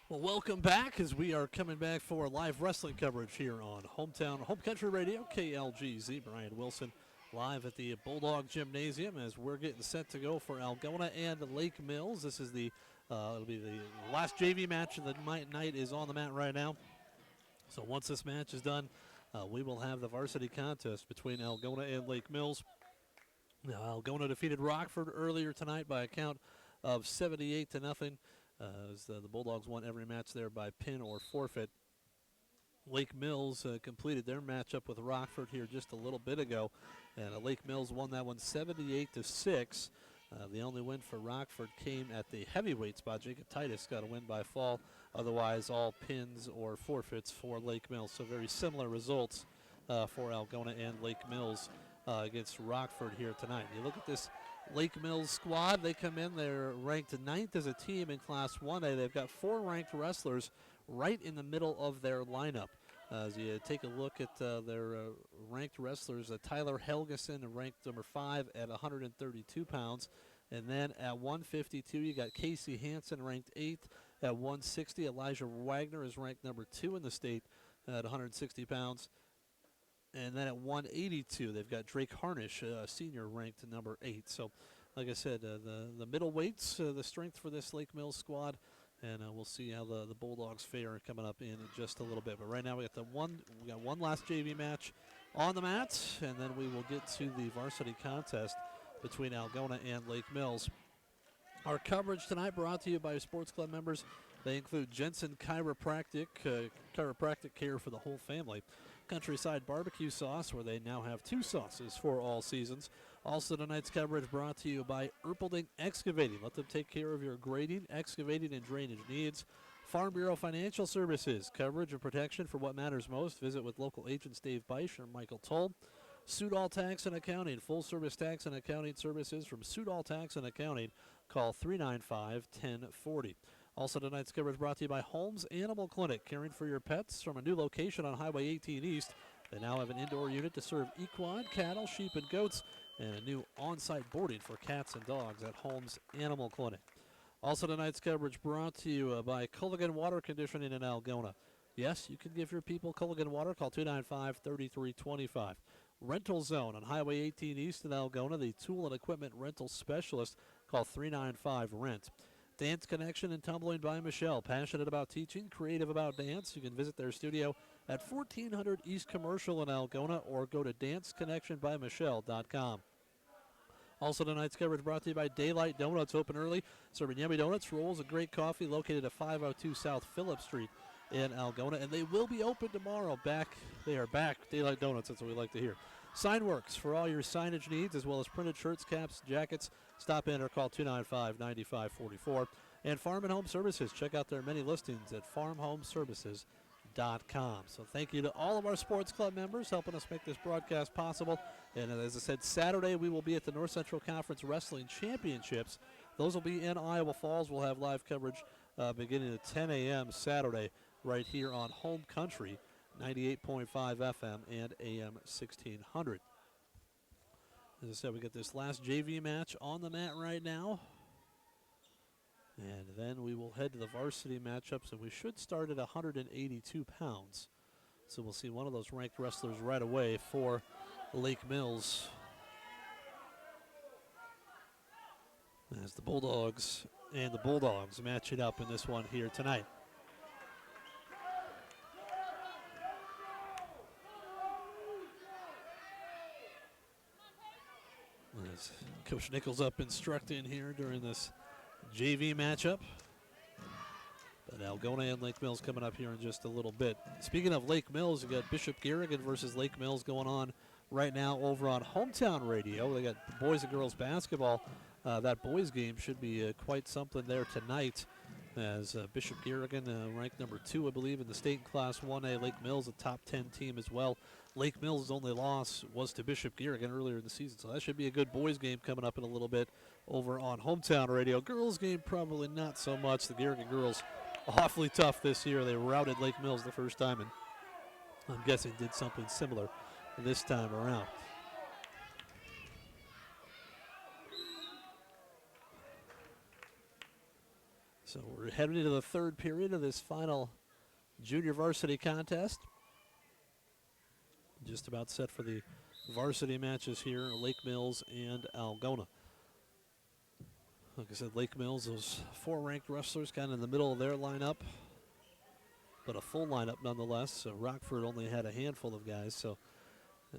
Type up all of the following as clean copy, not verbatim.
Well, welcome back as we are coming back for live wrestling coverage here on Home Country Radio, KLGZ. Brian Wilson live at the Bulldog Gymnasium as we're getting set to go for Algona and Lake Mills. This is it'll be the last JV match of the night is on the mat right now. So once this match is done, we will have the varsity contest between Algona and Lake Mills. Now, Algona defeated Rockford earlier tonight by a count of 78-0. As the Bulldogs won every match there by pin or forfeit. Lake Mills completed their matchup with Rockford here just a little bit ago, and Lake Mills won that one 78-6. The only win for Rockford came at the heavyweight spot. Jacob Titus got a win by fall. Otherwise, all pins or forfeits for Lake Mills. So very similar results for Algona and Lake Mills against Rockford here tonight. You look at this Lake Mills squad. They come in, they're ranked 9th as a team in Class 1A. They've got 4 ranked wrestlers right in the middle of their lineup. As you take a look at their ranked wrestlers, Tyler Helgeson ranked number 5 at 132 pounds. And then at 152, you got Casey Hansen ranked 8th at 160. Elijah Wagner is ranked number 2 in the state at 160 pounds. And then at 182, they've got Drake Harnish, senior, ranked number 8. So, like I said, the middleweights, the strength for this Lake Mills squad, and we'll see how the Bulldogs fare coming up in just a little bit. But right now, we got one last JV match on the mat, and then we will get to the varsity contest between Algona and Lake Mills. Our coverage tonight brought to you by Sports Club members. They include Jensen Chiropractic care for the whole family. Countryside Barbecue Sauce, where they now have 2 sauces for all seasons. Also tonight's coverage brought to you by Erpelding Excavating. Let them take care of your grading, excavating, and drainage needs. Farm Bureau Financial Services, coverage and protection for what matters most. Visit with local agents Dave Beisch or Michael Toll. Sudol Tax and Accounting, full-service tax and accounting services from Sudol Tax and Accounting. Call 395-1040. Also tonight's coverage brought to you by Holmes Animal Clinic, caring for your pets from a new location on Highway 18 East. They now have an indoor unit to serve equine, cattle, sheep, and goats, and a new on-site boarding for cats and dogs at Holmes Animal Clinic. Also tonight's coverage brought to you by Culligan Water Conditioning in Algona. Yes, you can give your people Culligan Water. Call 295-3325. Rental Zone on Highway 18 East in Algona, the tool and equipment rental specialist. Call 395-RENT. Dance Connection and Tumbling by Michelle. Passionate about teaching, creative about dance. You can visit their studio at 1400 East Commercial in Algona or go to danceconnectionbymichelle.com. Also tonight's coverage brought to you by Daylight Donuts, open early, serving yummy donuts, rolls, and great coffee, located at 502 South Phillip Street in Algona. And they will be open tomorrow. They are back, Daylight Donuts, that's what we like to hear. Signworks for all your signage needs, as well as printed shirts, caps, jackets. Stop in or call 295-9544. And Farm and Home Services. Check out their many listings at farmhomeservices.com. So thank you to all of our sports club members helping us make this broadcast possible. And as I said, Saturday we will be at the North Central Conference Wrestling Championships. Those will be in Iowa Falls. We'll have live coverage beginning at 10 a.m. Saturday right here on Home Country, 98.5 FM and AM 1600. As I said, we got this last JV match on the mat right now. And then we will head to the varsity matchups, and we should start at 182 pounds. So we'll see one of those ranked wrestlers right away for Lake Mills. As the Bulldogs match it up in this one here tonight. As Coach Nichols up instructing here during this JV matchup. But Algona and Lake Mills coming up here in just a little bit. Speaking of Lake Mills, you got Bishop Garrigan versus Lake Mills going on right now over on Hometown Radio. They got boys and girls basketball. That boys game should be quite something there tonight, as Bishop Garrigan ranked number 2, I believe, in the state in Class 1A. Lake Mills, a top 10 team as well. Lake Mills' only loss was to Bishop Garrigan earlier in the season, so that should be a good boys game coming up in a little bit over on Hometown Radio. Girls game, probably not so much. The Garrigan girls awfully tough this year. They routed Lake Mills the first time, and I'm guessing did something similar this time around. So we're We're heading into the third period of this final junior varsity contest. Just about set for the varsity matches here, Lake Mills and Algona. Like I said, Lake Mills, those 4 ranked wrestlers kind of in the middle of their lineup, but a full lineup nonetheless. So Rockford only had a handful of guys, so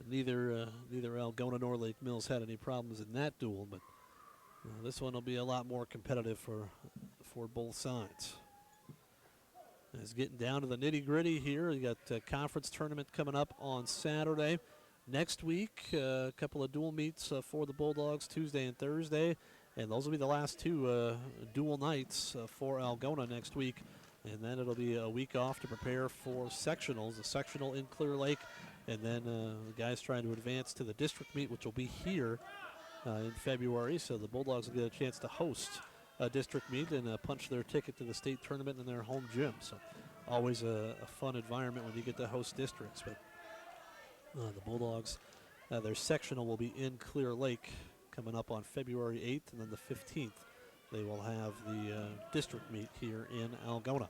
neither Algona nor Lake Mills had any problems in that duel, but this one will be a lot more competitive for both sides. It's getting down to the nitty-gritty here. You got a conference tournament coming up on Saturday. Next week, a couple of dual meets for the Bulldogs, Tuesday and Thursday. And those will be the last 2 dual nights for Algona next week. And then it'll be a week off to prepare for sectionals, a sectional in Clear Lake. And then the guys trying to advance to the district meet, which will be here in February. So the Bulldogs will get a chance to host a district meet and punch their ticket to the state tournament in their home gym. So always a fun environment when you get to host districts. But the Bulldogs, their sectional will be in Clear Lake coming up on February 8th, and then the 15th they will have the district meet here in Algona.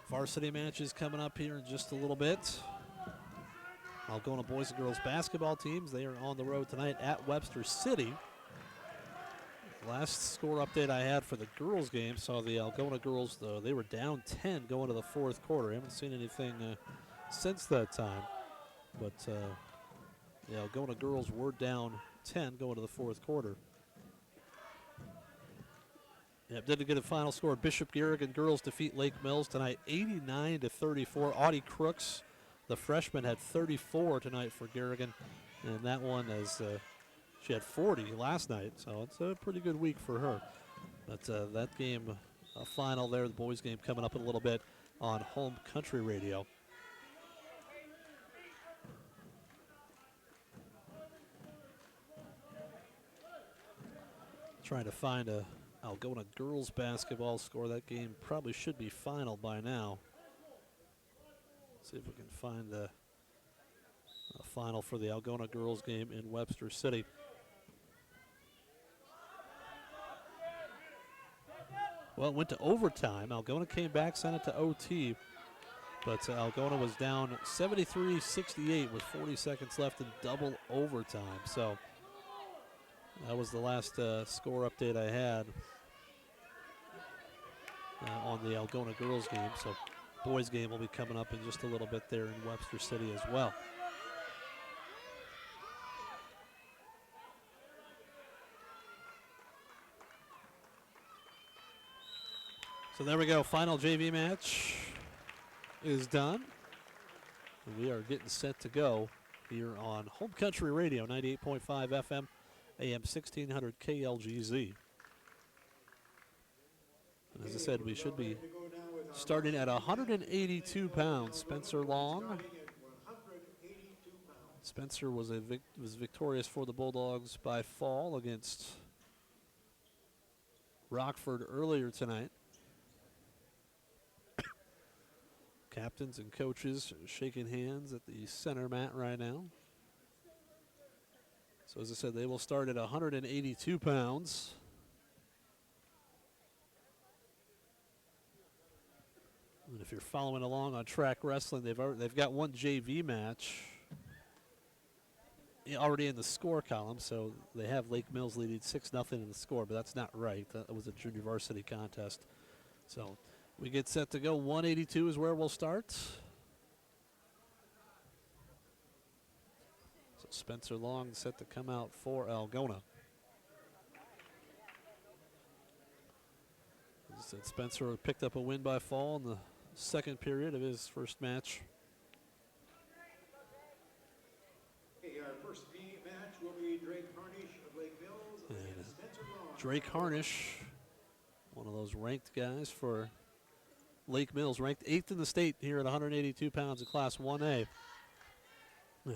Varsity matches coming up here in just a little bit. Algona boys and girls basketball teams, they are on the road tonight at Webster City. Last score update I had for the girls game saw the Algona girls, though, they were down 10 going to the fourth quarter. I haven't seen anything since that time, but the Algona girls were down 10 going to the fourth quarter. Yep, didn't get a final score. Bishop Garrigan girls defeat Lake Mills tonight, 89-34. Audie Crooks, the freshman, had 34 tonight for Garrigan, and that one as she had 40 last night, so it's a pretty good week for her. But that game, final there, the boys' game coming up in a little bit on Home Country Radio. Trying to find a Algona girls basketball score. That game probably should be final by now. Let's see if we can find a final for the Algona girls game in Webster City. Well, it went to overtime. Algona came back, sent it to OT, but Algona was down 73-68 with 40 seconds left in double overtime. So that was the last score update I had on the Algona girls game. So boys game will be coming up in just a little bit there in Webster City as well. So there we go. Final JV match is done. And we are getting set to go here on Home Country Radio, 98.5 FM, AM 1600 KLGZ. And as I said, we should be starting at 182 pounds. Spencer Long. Spencer was victorious for the Bulldogs by fall against Rockford earlier tonight. Captains and coaches shaking hands at the center mat right now. So as I said, they will start at 182 pounds. And if you're following along on Track Wrestling, they've got one JV match already in the score column, so they have Lake Mills leading 6-0 in the score, but that's not right. That was a junior varsity contest. So we get set to go. 182 is where we'll start. So Spencer Long set to come out for Algona. As I said, Spencer picked up a win by fall in the second period of his first match. Okay, our first match will be Drake Harnish of Lake Mills against Spencer Long. Drake Harnish, one of those ranked guys for Lake Mills, ranked 8th in the state here at 182 pounds in Class 1A.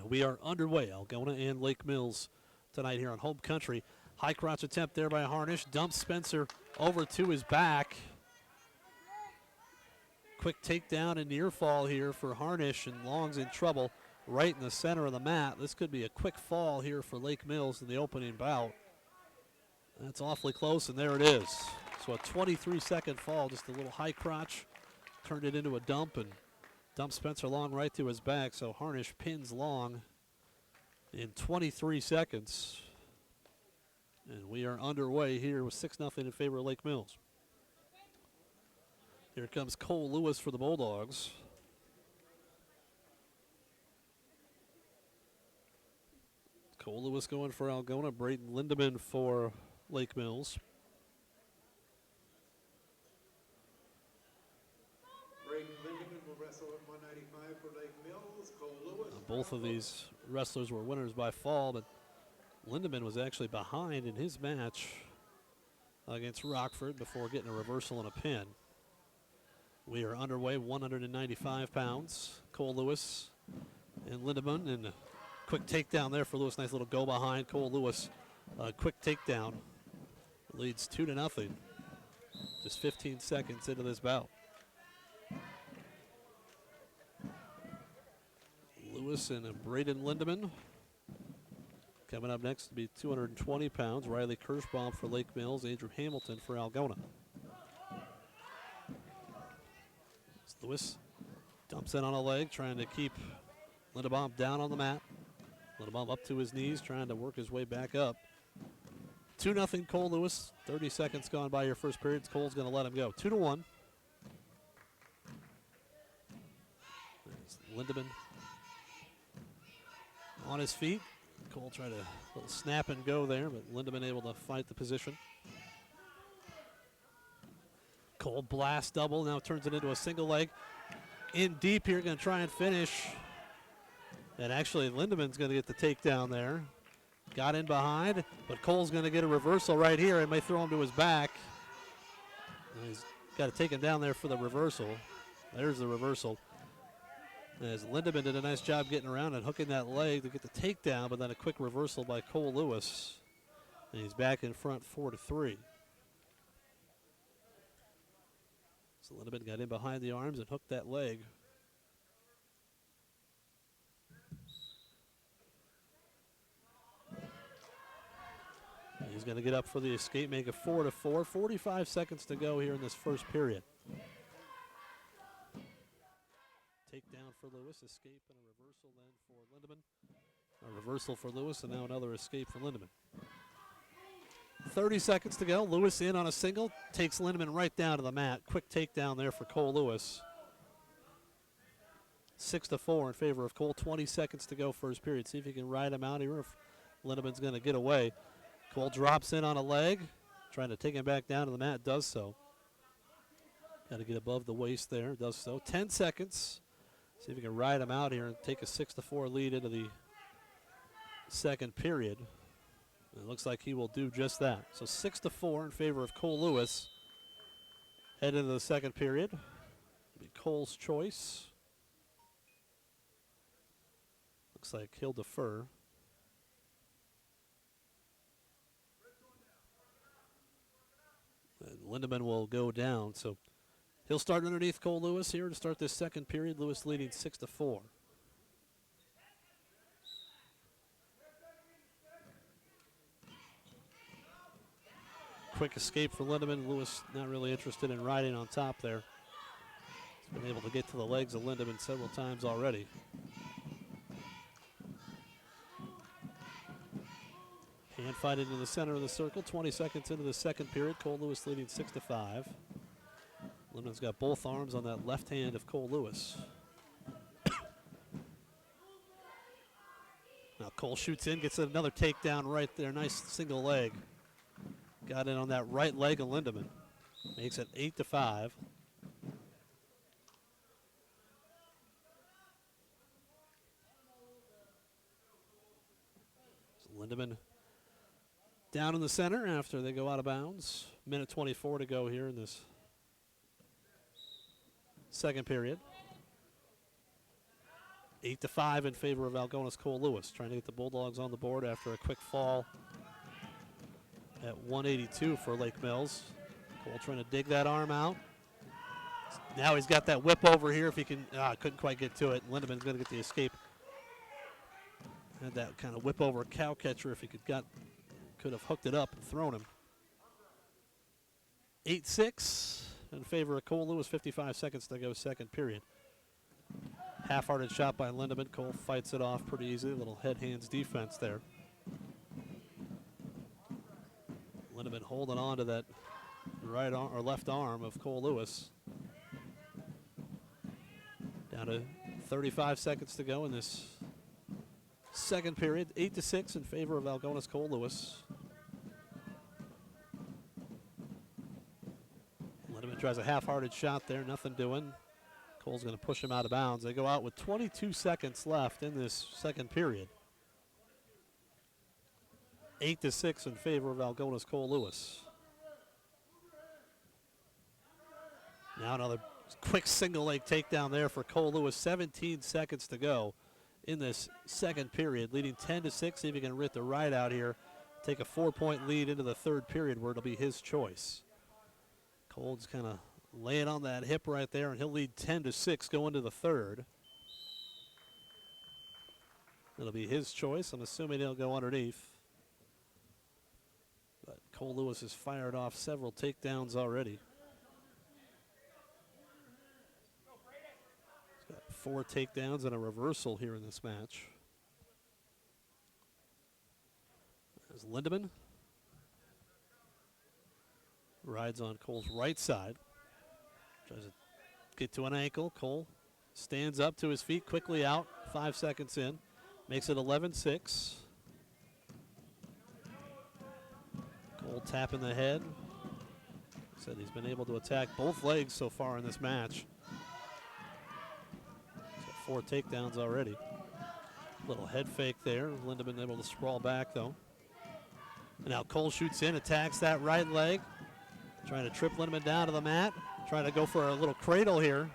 We are underway, Algona and Lake Mills tonight here on Home Country. High crotch attempt there by Harnish, dumps Spencer over to his back. Quick takedown and near fall here for Harnish, and Long's in trouble right in the center of the mat. This could be a quick fall here for Lake Mills in the opening bout. That's awfully close, and there it is. So a 23-second fall, just a little high crotch, turned it into a dump and dumped Spencer Long right to his back. So Harnish pins Long in 23 seconds. And we are underway here with 6-0 in favor of Lake Mills. Here comes Cole Lewis for the Bulldogs. Cole Lewis going for Algona. Braden Lindemann for Lake Mills. Braden Lindemann will wrestle at 195 for Lake Mills. Cole Lewis. Both of these wrestlers were winners by fall, but Lindemann was actually behind in his match against Rockford before getting a reversal and a pin. We are underway, 195 pounds. Cole Lewis and Lindemann, and a quick takedown there for Lewis. Nice little go behind. Cole Lewis, quick takedown. Leads 2-0. Just 15 seconds into this bout. Lewis and Braden Lindemann. Coming up next to be 220 pounds. Riley Kirschbaum for Lake Mills. Andrew Hamilton for Algona. Lewis dumps in on a leg, trying to keep Lindebaum down on the mat. Lindebaum up to his knees, trying to work his way back up. 2-0 Cole Lewis. 30 seconds gone by your first period. Cole's going to let him go. 2-1. Lindemann on his feet. Cole tried a little snap and go there, but Lindemann able to fight the position. Cole blast double, now turns it into a single leg. In deep here, going to try and finish. And actually Lindemann's going to get the takedown there. Got in behind, but Cole's going to get a reversal right here and may throw him to his back. And he's got to take him down there for the reversal. There's the reversal. As Lindemann did a nice job getting around and hooking that leg to get the takedown, but then a quick reversal by Cole Lewis. And he's back in front 4-3. So Lindemann got in behind the arms and hooked that leg. And he's going to get up for the escape, make it 4-4. 45 seconds to go here in this first period. Takedown for Lewis, escape, and a reversal then for Lindemann. A reversal for Lewis, and now another escape for Lindemann. 30 seconds to go. Lewis in on a single, takes Lindemann right down to the mat. Quick takedown there for Cole Lewis. 6-4 in favor of Cole. 20 seconds to go first period. See if he can ride him out here, if Lindemann's going to get away. Cole drops in on a leg, trying to take him back down to the mat, does so. Got to get above the waist there, does so. 10 seconds. See if he can ride him out here and take a 6-4 lead into the second period. It looks like he will do just that. So 6-4 in favor of Cole Lewis. Head into the second period. It'll be Cole's choice. Looks like he'll defer. And Lindemann will go down. So he'll start underneath Cole Lewis here to start this second period. Lewis leading 6-4. Quick escape for Lindemann. Lewis not really interested in riding on top there. He's been able to get to the legs of Lindemann several times already. Hand fight into the center of the circle. 20 seconds into the second period. Cole Lewis leading 6-5. Lindemann's got both arms on that left hand of Cole Lewis. Now Cole shoots in, gets another takedown right there. Nice single leg. Got in on that right leg of Lindemann. Makes it 8-5. So Lindemann down in the center after they go out of bounds. Minute 24 to go here in this second period. 8-5 in favor of Algona's Cole Lewis. Trying to get the Bulldogs on the board after a quick fall at 182 for Lake Mills. Cole trying to dig that arm out. Now he's got that whip over here if he can. Couldn't quite get to it. Lindemann's going to get the escape. Had that kind of whip over cow catcher if he could have hooked it up and thrown him. 8-6 in favor of Cole Lewis. 55 seconds to go, second period. Half-hearted shot by Lindemann. Cole fights it off pretty easily. Little head-hands defense there. Lindemann holding on to that right arm or left arm of Cole Lewis. Down to 35 seconds to go in this second period. 8-6 in favor of Algona's Cole Lewis. Lindemann tries a half-hearted shot there, nothing doing. Cole's going to push him out of bounds. They go out with 22 seconds left in this second period. 8-6 in favor of Algona's Cole Lewis. Now another quick single leg takedown there for Cole Lewis. 17 seconds to go in this second period, leading 10-6. See if he can rip the right out here. Take a 4-point lead into the third period where it'll be his choice. Cole's kind of laying on that hip right there, and he'll lead 10-6 going to the third. It'll be his choice. I'm assuming he'll go underneath. But Cole Lewis has fired off several takedowns already. He's got 4 takedowns and a reversal here in this match. There's Lindemann. Rides on Cole's right side. Tries to get to an ankle. Cole stands up to his feet, quickly out. 5 seconds in. Makes it 11-6. Cole tapping the head. Said he's been able to attack both legs so far in this match. He's got 4 takedowns already. Little head fake there. Lindemann able to sprawl back though. And now Cole shoots in, attacks that right leg. Trying to trip Lindemann down to the mat. Trying to go for a little cradle here.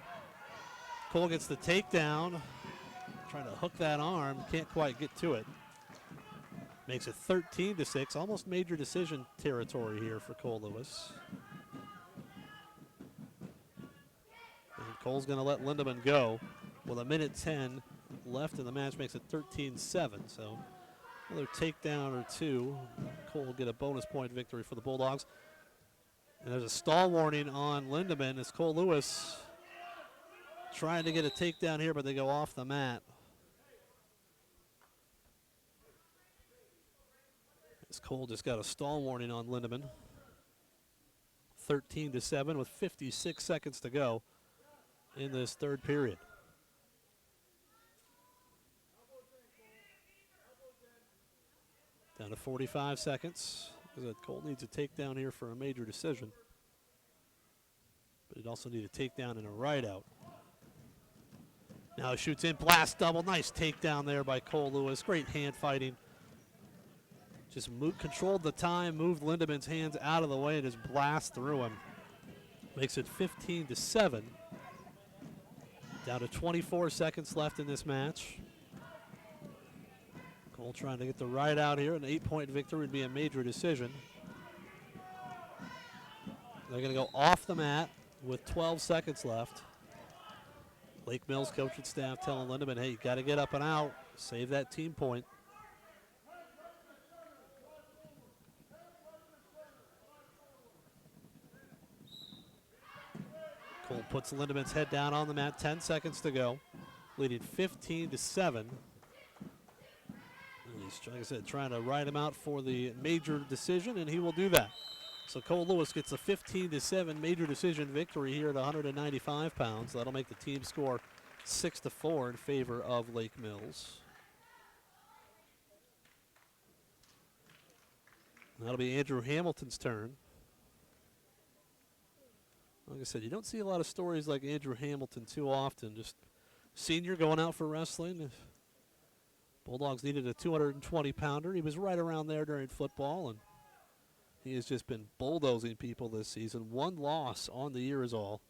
Cole gets the takedown. Trying to hook that arm. Can't quite get to it. Makes it 13-6. Almost major decision territory here for Cole Lewis. And Cole's going to let Lindemann go with 1:10 left in the match. Makes it 13-7. So another takedown or two. Cole will get a bonus point victory for the Bulldogs. And there's a stall warning on Lindemann as Cole Lewis trying to get a takedown here, but they go off the mat. As Cole just got a stall warning on Lindemann. 13-7 with 56 seconds to go in this third period. Down to 45 seconds. Cole needs a takedown here for a major decision. But he'd also need a takedown and a right out. Now he shoots in, blast double. Nice takedown there by Cole Lewis. Great hand fighting. Just controlled the time, moved Lindemann's hands out of the way, and just blast through him. Makes it 15-7. Down to 24 seconds left in this match. Cole trying to get the right out here. An 8-point victory would be a major decision. They're going to go off the mat with 12 seconds left. Lake Mills coach and staff telling Lindemann, hey, you got to get up and out. Save that team point. Cole puts Lindemann's head down on the mat. 10 seconds to go. Leading 15-7. He's, like I said, trying to ride him out for the major decision, and he will do that. So Cole Lewis gets a 15-7 major decision victory here at 195 pounds. That'll make the team score 6-4 in favor of Lake Mills. That'll be Andrew Hamilton's turn. Like I said, you don't see a lot of stories like Andrew Hamilton too often. Just senior going out for wrestling. Bulldogs needed a 220-pounder. He was right around there during football, and he has just been bulldozing people this season. 1 loss on the year is all.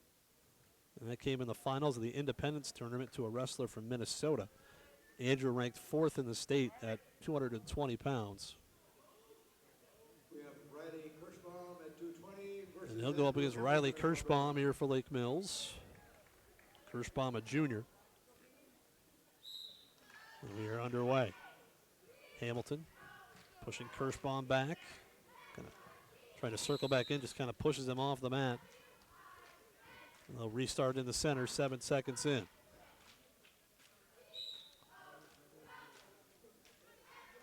And that came in the finals of the Independence Tournament to a wrestler from Minnesota. Andrew ranked 4th in the state at 220 pounds. We have Riley Kirschbaum at 220 versus. And he'll go up against Riley Kirschbaum here for Lake Mills. Kirschbaum, a junior. And we are underway. Hamilton pushing Kirschbaum back. Gonna Trying to circle back in, just kind of pushes him off the mat. And they'll restart in the center, 7 seconds in.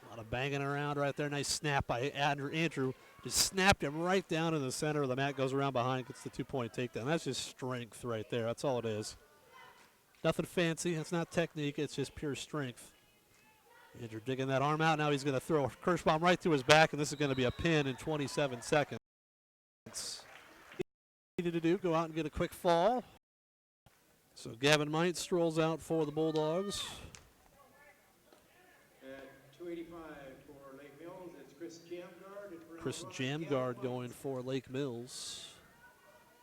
A lot of banging around right there. Nice snap by Andrew. Just snapped him right down in the center of the mat, goes around behind, gets the 2-point takedown. That's just strength right there. That's all it is. Nothing fancy. It's not technique. It's just pure strength. Andrew digging that arm out. Now he's going to throw a Kirschbaum right through his back, and this is going to be a pin in 27 seconds. Needed to do, go out and get a quick fall. So Gavin Might strolls out for the Bulldogs. At 285 for Lake Mills, it's Chris Jamgard. Chris Jamgard going for Lake Mills.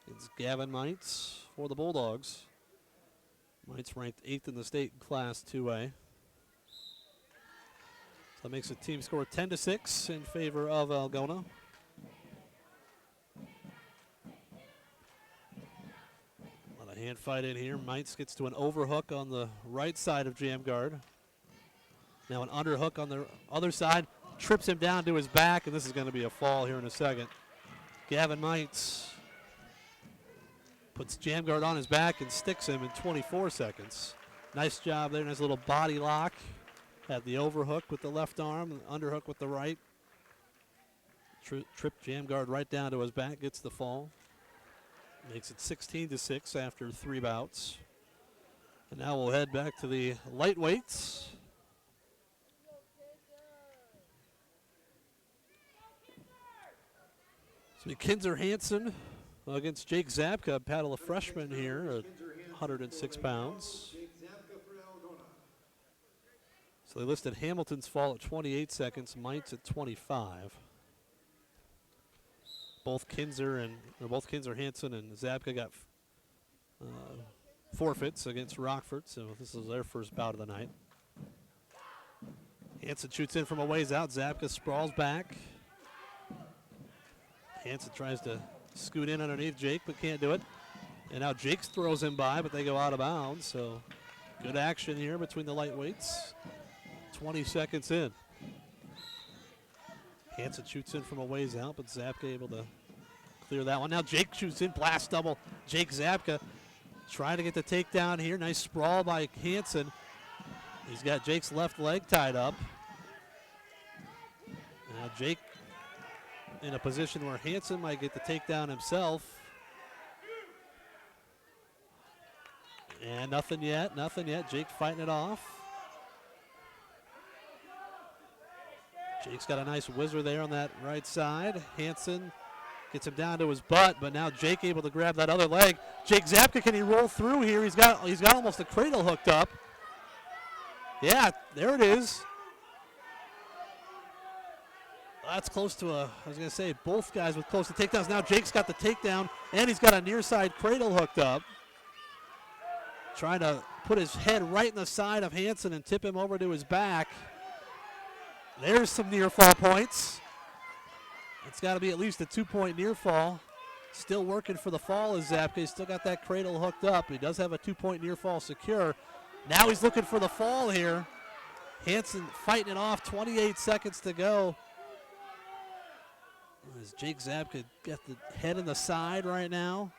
It's Gavin Mites for the Bulldogs. Mites ranked 8th in the state in Class 2A. So that makes the team score 10-6 in favor of Algona. A lot of hand fight in here. Mites gets to an overhook on the right side of Jamgard. Now an underhook on the other side. Trips him down to his back, and this is going to be a fall here in a second. Gavin Mites puts Jamgard on his back and sticks him in 24 seconds. Nice job there. Nice little body lock. Had the overhook with the left arm, and underhook with the right. Tripped Jamgard right down to his back, gets the fall. Makes it 16-6 after 3 bouts. And now we'll head back to the lightweights. So Kinzer Hansen against Jake Zabka, battle of freshmen here at 106 pounds. So they listed Hamilton's fall at 28 seconds, Mites at 25. Both Kinzer Hansen and Zabka got forfeits against Rockford, so this is their first bout of the night. Hansen shoots in from a ways out. Zabka sprawls back. Hansen tries to scoot in underneath Jake, but can't do it. And now Jake throws him by, but they go out of bounds. So good action here between the lightweights. 20 seconds in. Hansen shoots in from a ways out, but Zabka able to clear that one. Now Jake shoots in, blast double. Jake Zabka trying to get the takedown here. Nice sprawl by Hansen. He's got Jake's left leg tied up. Now Jake in a position where Hansen might get the takedown himself. And nothing yet. Jake fighting it off. Jake's got a nice whizzer there on that right side. Hansen gets him down to his butt, but now Jake able to grab that other leg. Jake Zabka, can he roll through here? He's got almost a cradle hooked up. Yeah, there it is. That's close to both guys with close to takedowns. Now Jake's got the takedown, and he's got a near side cradle hooked up. Trying to put his head right in the side of Hansen and tip him over to his back. There's some near fall points. It's got to be at least a 2-point near fall. Still working for the fall is Zabka. He's still got that cradle hooked up. He does have a 2-point near fall secure. Now he's looking for the fall here. Hansen fighting it off, 28 seconds to go. As Jake Zabka got the head in the side right now.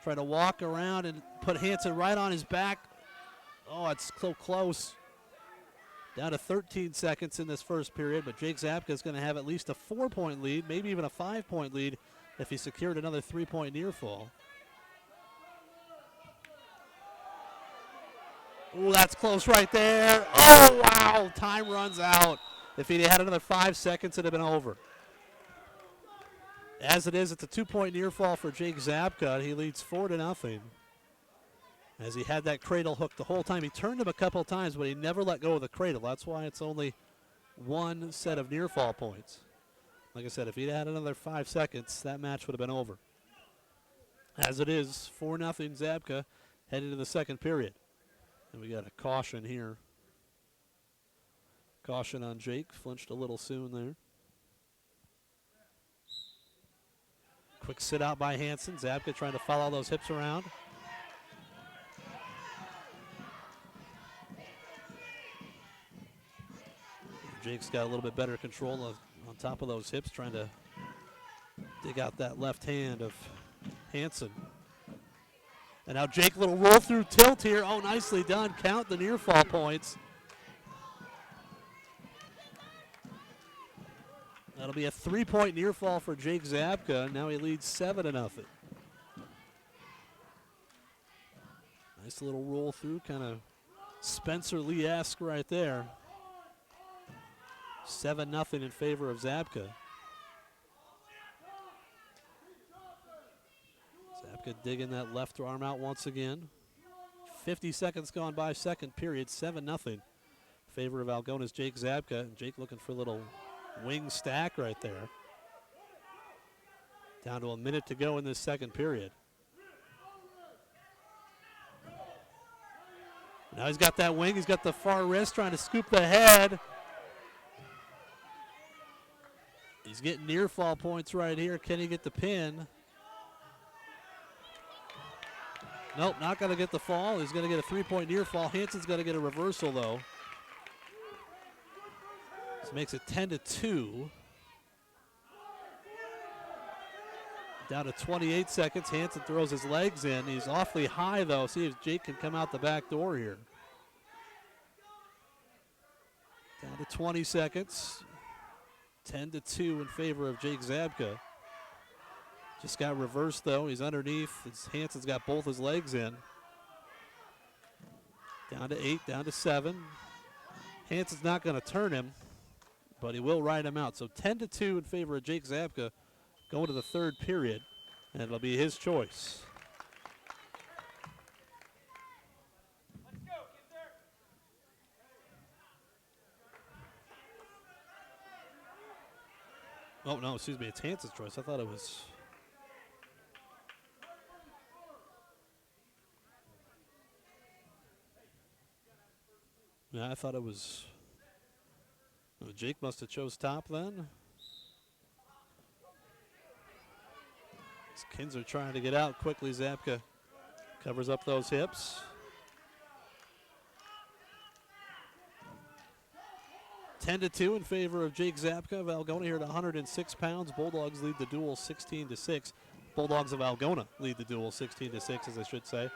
Trying to walk around and put Hansen right on his back. Oh, it's so close. Down to 13 seconds in this first period, but Jake Zabka is going to have at least a 4-point lead, maybe even a 5-point lead if he secured another 3-point near fall. Oh, that's close right there. Oh, wow, time runs out. If he had another 5 seconds, it would have been over. As it is, it's a 2-point near fall for Jake Zabka. He leads 4-0. As he had that cradle hooked the whole time. He turned him a couple of times, but he never let go of the cradle. That's why it's only one set of near fall points. Like I said, if he'd had another 5 seconds, that match would have been over. As it is, 4-0 Zabka heading into the second period. And we got a caution here. Caution on Jake. Flinched a little soon there. Quick sit out by Hansen. Zabka trying to follow those hips around. Jake's got a little bit better control on top of those hips, trying to Dig out that left hand of Hansen. And now Jake, little roll through tilt here. Oh, nicely done. Count the near fall points. That'll be a 3-point near fall for Jake Zabka. Now he leads 7-0. Nice little roll through, kind of Spencer Lee-esque right there. 7-0 in favor of Zabka. Zabka digging that left arm out once again. 50 seconds gone by, second period, 7-0 in favor of Algona's Jake Zabka. And Jake looking for a little wing stack right there. Down to a minute to go in this second period. Now he's got that wing, he's got the far wrist trying to scoop the head. He's getting near fall points right here. Can he get the pin? Nope, not going to get the fall. He's going to get a 3-point near fall. Hansen's going to get a reversal, though. This makes it 10-2. Down to 28 seconds. Hansen throws his legs in. He's awfully high, though. See if Jake can come out the back door here. Down to 20 seconds. 10-2 in favor of Jake Zabka. Just got reversed, though. He's underneath. Hansen's got both his legs in. Down to 8, down to 7. Hansen's not going to turn him, but he will ride him out. So 10-2 in favor of Jake Zabka going to the third period, and it'll be his choice. Oh, no, excuse me. It's Hansen's choice. I thought it was... Yeah, I thought it was... Oh, Jake must have chose top then. Kinzer trying to get out quickly. Zabka covers up those hips. 10-2 in favor of Jake Zabka of Algona here at 106 pounds. Bulldogs lead the duel 16-6. Bulldogs of Algona lead the duel 16-6, as I should say.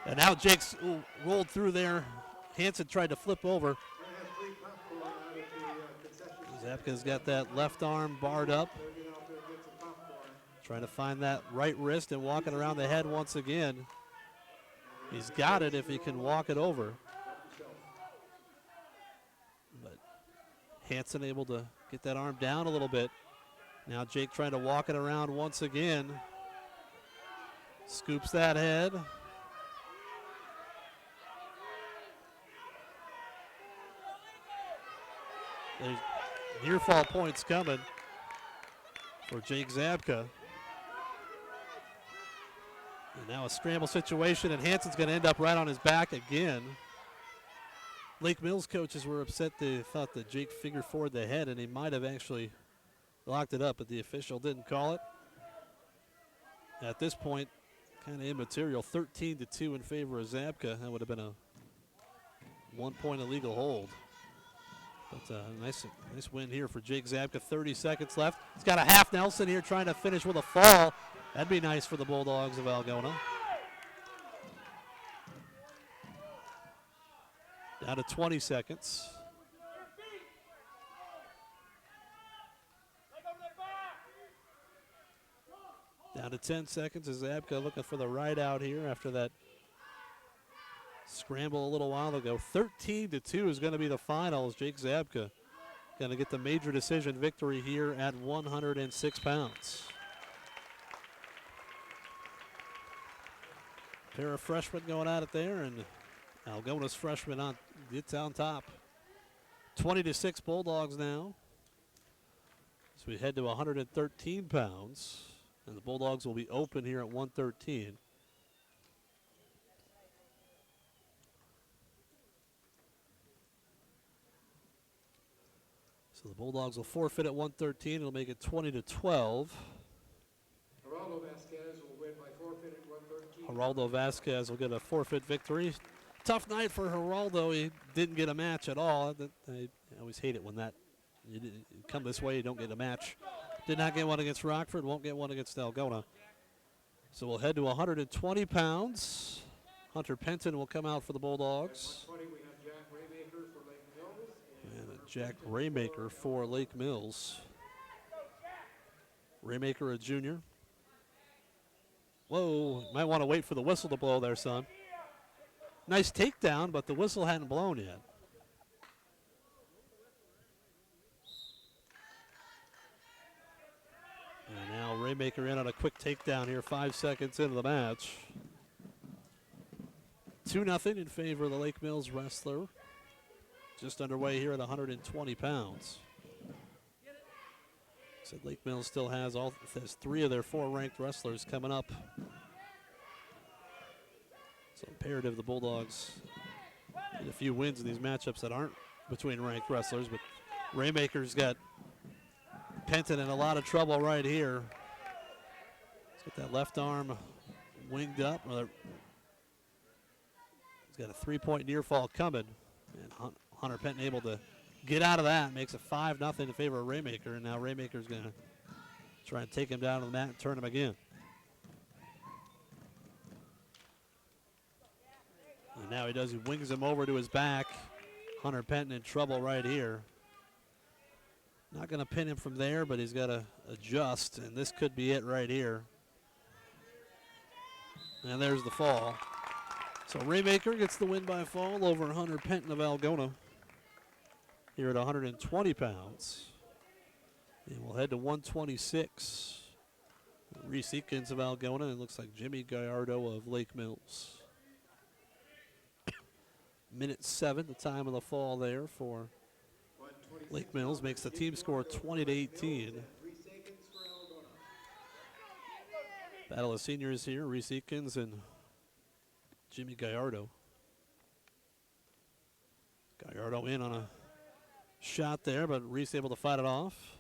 And now Jake's rolled through there. Hansen tried to flip over. Zabka's got that left arm barred up. Trying to find that right wrist and walking around the head once again. He's got it if he can walk it over. But Hansen able to get that arm down a little bit. Now Jake trying to walk it around once again. Scoops that head. There's near fall points coming for Jake Zabka. And now a scramble situation, and Hansen's going to end up right on his back again. Lake Mills coaches were upset. They thought that Jake figured forward the head, and he might have actually locked it up, but the official didn't call it. At this point, kind of immaterial. 13-2 in favor of Zabka. That would have been a 1-point illegal hold. But nice win here for Jake Zabka. 30 seconds left. He's got a half Nelson here trying to finish with a fall. That'd be nice for the Bulldogs of Algona. Down to 20 seconds. Down to 10 seconds as Zabka looking for the right out here after that scramble a little while ago. 13-2 is going to be the final as Jake Zabka going to get the major decision victory here at 106 pounds. Pair of freshmen going at it there, and Algona's freshman gets on top. 20-6 Bulldogs now. So we head to 113 pounds, and the Bulldogs will be open here at 113. So the Bulldogs will forfeit at 113. It'll make it 20-12. Geraldo Vasquez will win by forfeit at 113. Geraldo Vasquez will get a forfeit victory. Tough night for Geraldo. He didn't get a match at all. I always hate it when you come this way, you don't get a match Did not get one against Rockford, won't get one against Algona. So we'll head to 120 pounds. Hunter Penton will come out for the Bulldogs. At 120, we have Jack Raymaker for Lake Mills. And Jack Raymaker for Lake Mills. Raymaker, a junior. Whoa, might want to wait for the whistle to blow there, son. Nice takedown, but the whistle hadn't blown yet. And now Raymaker in on a quick takedown here, 5 seconds into the match. 2-0 in favor of the Lake Mills wrestler. Just underway here at 120 pounds. So Lake Mills still has 3 of their 4 ranked wrestlers coming up. So imperative the Bulldogs get a few wins in these matchups that aren't between ranked wrestlers, but Raymaker's got Penton in a lot of trouble right here. Let's get that left arm winged up. He's got a 3-point near fall coming, and Hunter Penton able to get out of that. Makes it 5-0 in favor of Raymaker, and now Raymaker's going to try and take him down to the mat and turn him again. And now he does. He wings him over to his back. Hunter Penton in trouble right here. Not going to pin him from there, but he's got to adjust, and this could be it right here. And there's the fall. So Raymaker gets the win by fall over Hunter Penton of Algona here at 120 pounds. And we'll head to 126. Reese Eakins of Algona, and it looks like Jimmy Gallardo of Lake Mills. Minute 7, the time of the fall there for Lake Mills, makes the team score 20-18. Battle of seniors here, Reese Eakins and Jimmy Gallardo. Gallardo in on a shot there, but Reese able to fight it off.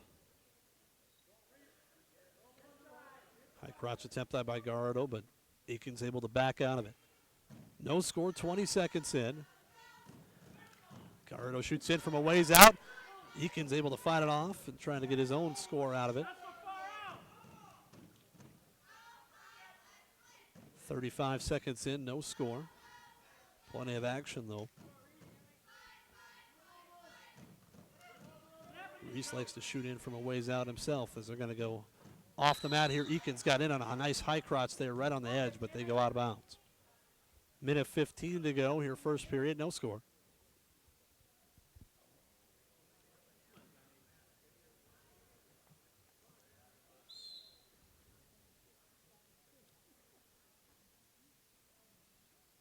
High crotch attempt by Gallardo, but Eakins able to back out of it. No score, 20 seconds in. Gallardo shoots in from a ways out. Eakins able to fight it off and trying to get his own score out of it. 35 seconds in, no score. Plenty of action, though. Reese likes to shoot in from a ways out himself as they're going to go off the mat here. Eakins got in on a nice high crotch there right on the edge, but they go out of bounds. Minute 15 to go here, first period, no score.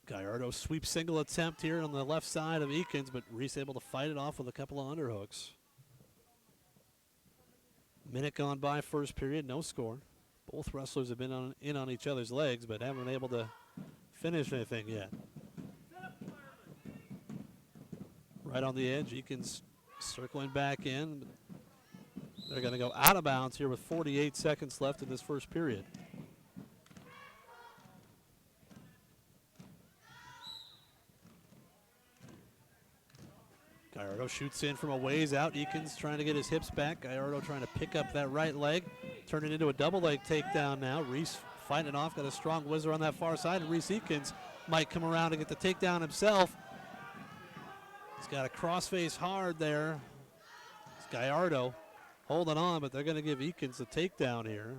Gallardo sweep single attempt here on the left side of Eakins, but Reese able to fight it off with a couple of underhooks. Minute gone by, first period, no score. Both wrestlers have been in on each other's legs, but haven't been able to finish anything yet. Right on the edge, Eakins circling back in. They're going to go out of bounds here with 48 seconds left in this first period. Gallardo shoots in from a ways out. Eakins trying to get his hips back. Gallardo trying to pick up that right leg. Turn it into a double leg takedown now. Reese fighting it off. Got a strong whizzer on that far side. And Reese Eakins might come around and get the takedown himself. He's got a crossface hard there. It's Gallardo holding on, but they're going to give Eakins the takedown here.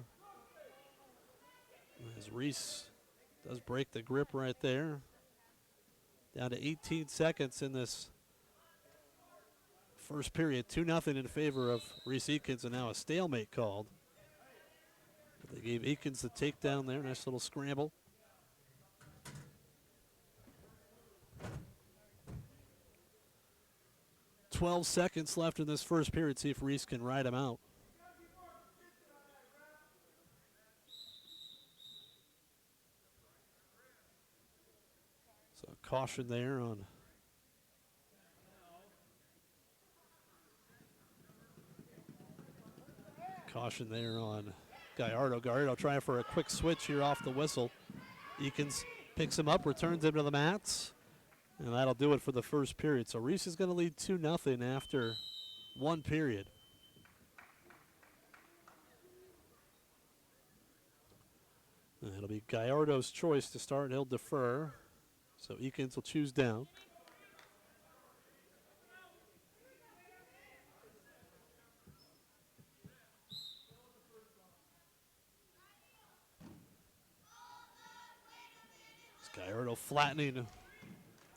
As Reese does break the grip right there. Down to 18 seconds in this first period, 2-0 in favor of Reese Eakins, and now a stalemate called. But they gave Eakins the takedown there. Nice little scramble. .12 seconds left in this first period. See if Reese can ride him out. So caution there on Gallardo. Gallardo trying for a quick switch here off the whistle. Eakins picks him up, returns him to the mats, and that'll do it for the first period. So Reese is going to lead 2-0 after one period. And it'll be Gallardo's choice to start. He'll defer. So Eakins will choose down. Gallardo flattening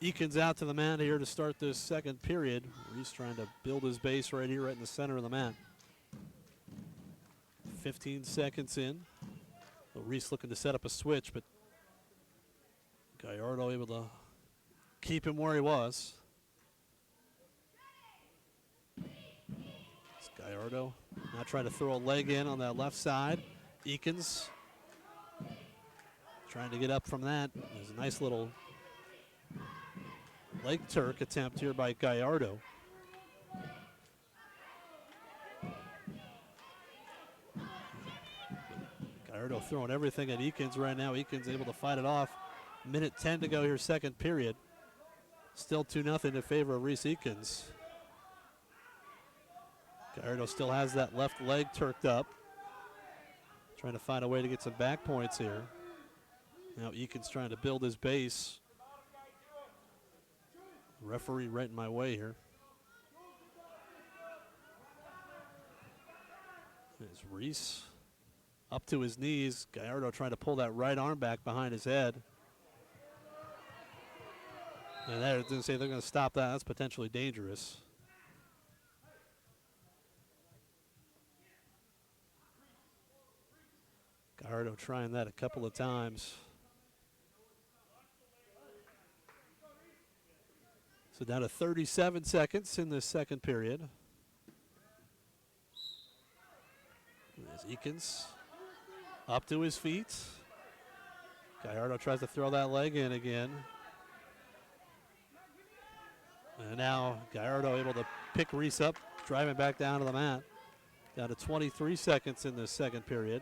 Eakins out to the mat here to start this second period. Reese trying to build his base right here, right in the center of the mat. 15 seconds in. Reese looking to set up a switch, but Gallardo able to keep him where he was. It's Gallardo now trying to throw a leg in on that left side. Eakins trying to get up from that. There's a nice little leg Turk attempt here by Gallardo. Gallardo throwing everything at Eakins right now. Eakins able to fight it off. Minute 10 to go here, second period. Still 2-0 in favor of Reese Eakins. Gallardo still has that left leg turked up. Trying to find a way to get some back points here. Now Eakins trying to build his base. Referee right in my way here. There's Reese up to his knees. Gallardo trying to pull that right arm back behind his head. And that didn't say they're going to stop that. That's potentially dangerous. Gallardo trying that a couple of times. So down to 37 seconds in this second period. There's Eakins up to his feet. Gallardo tries to throw that leg in again. And now Gallardo able to pick Reese up, driving back down to the mat. Down to 23 seconds in this second period.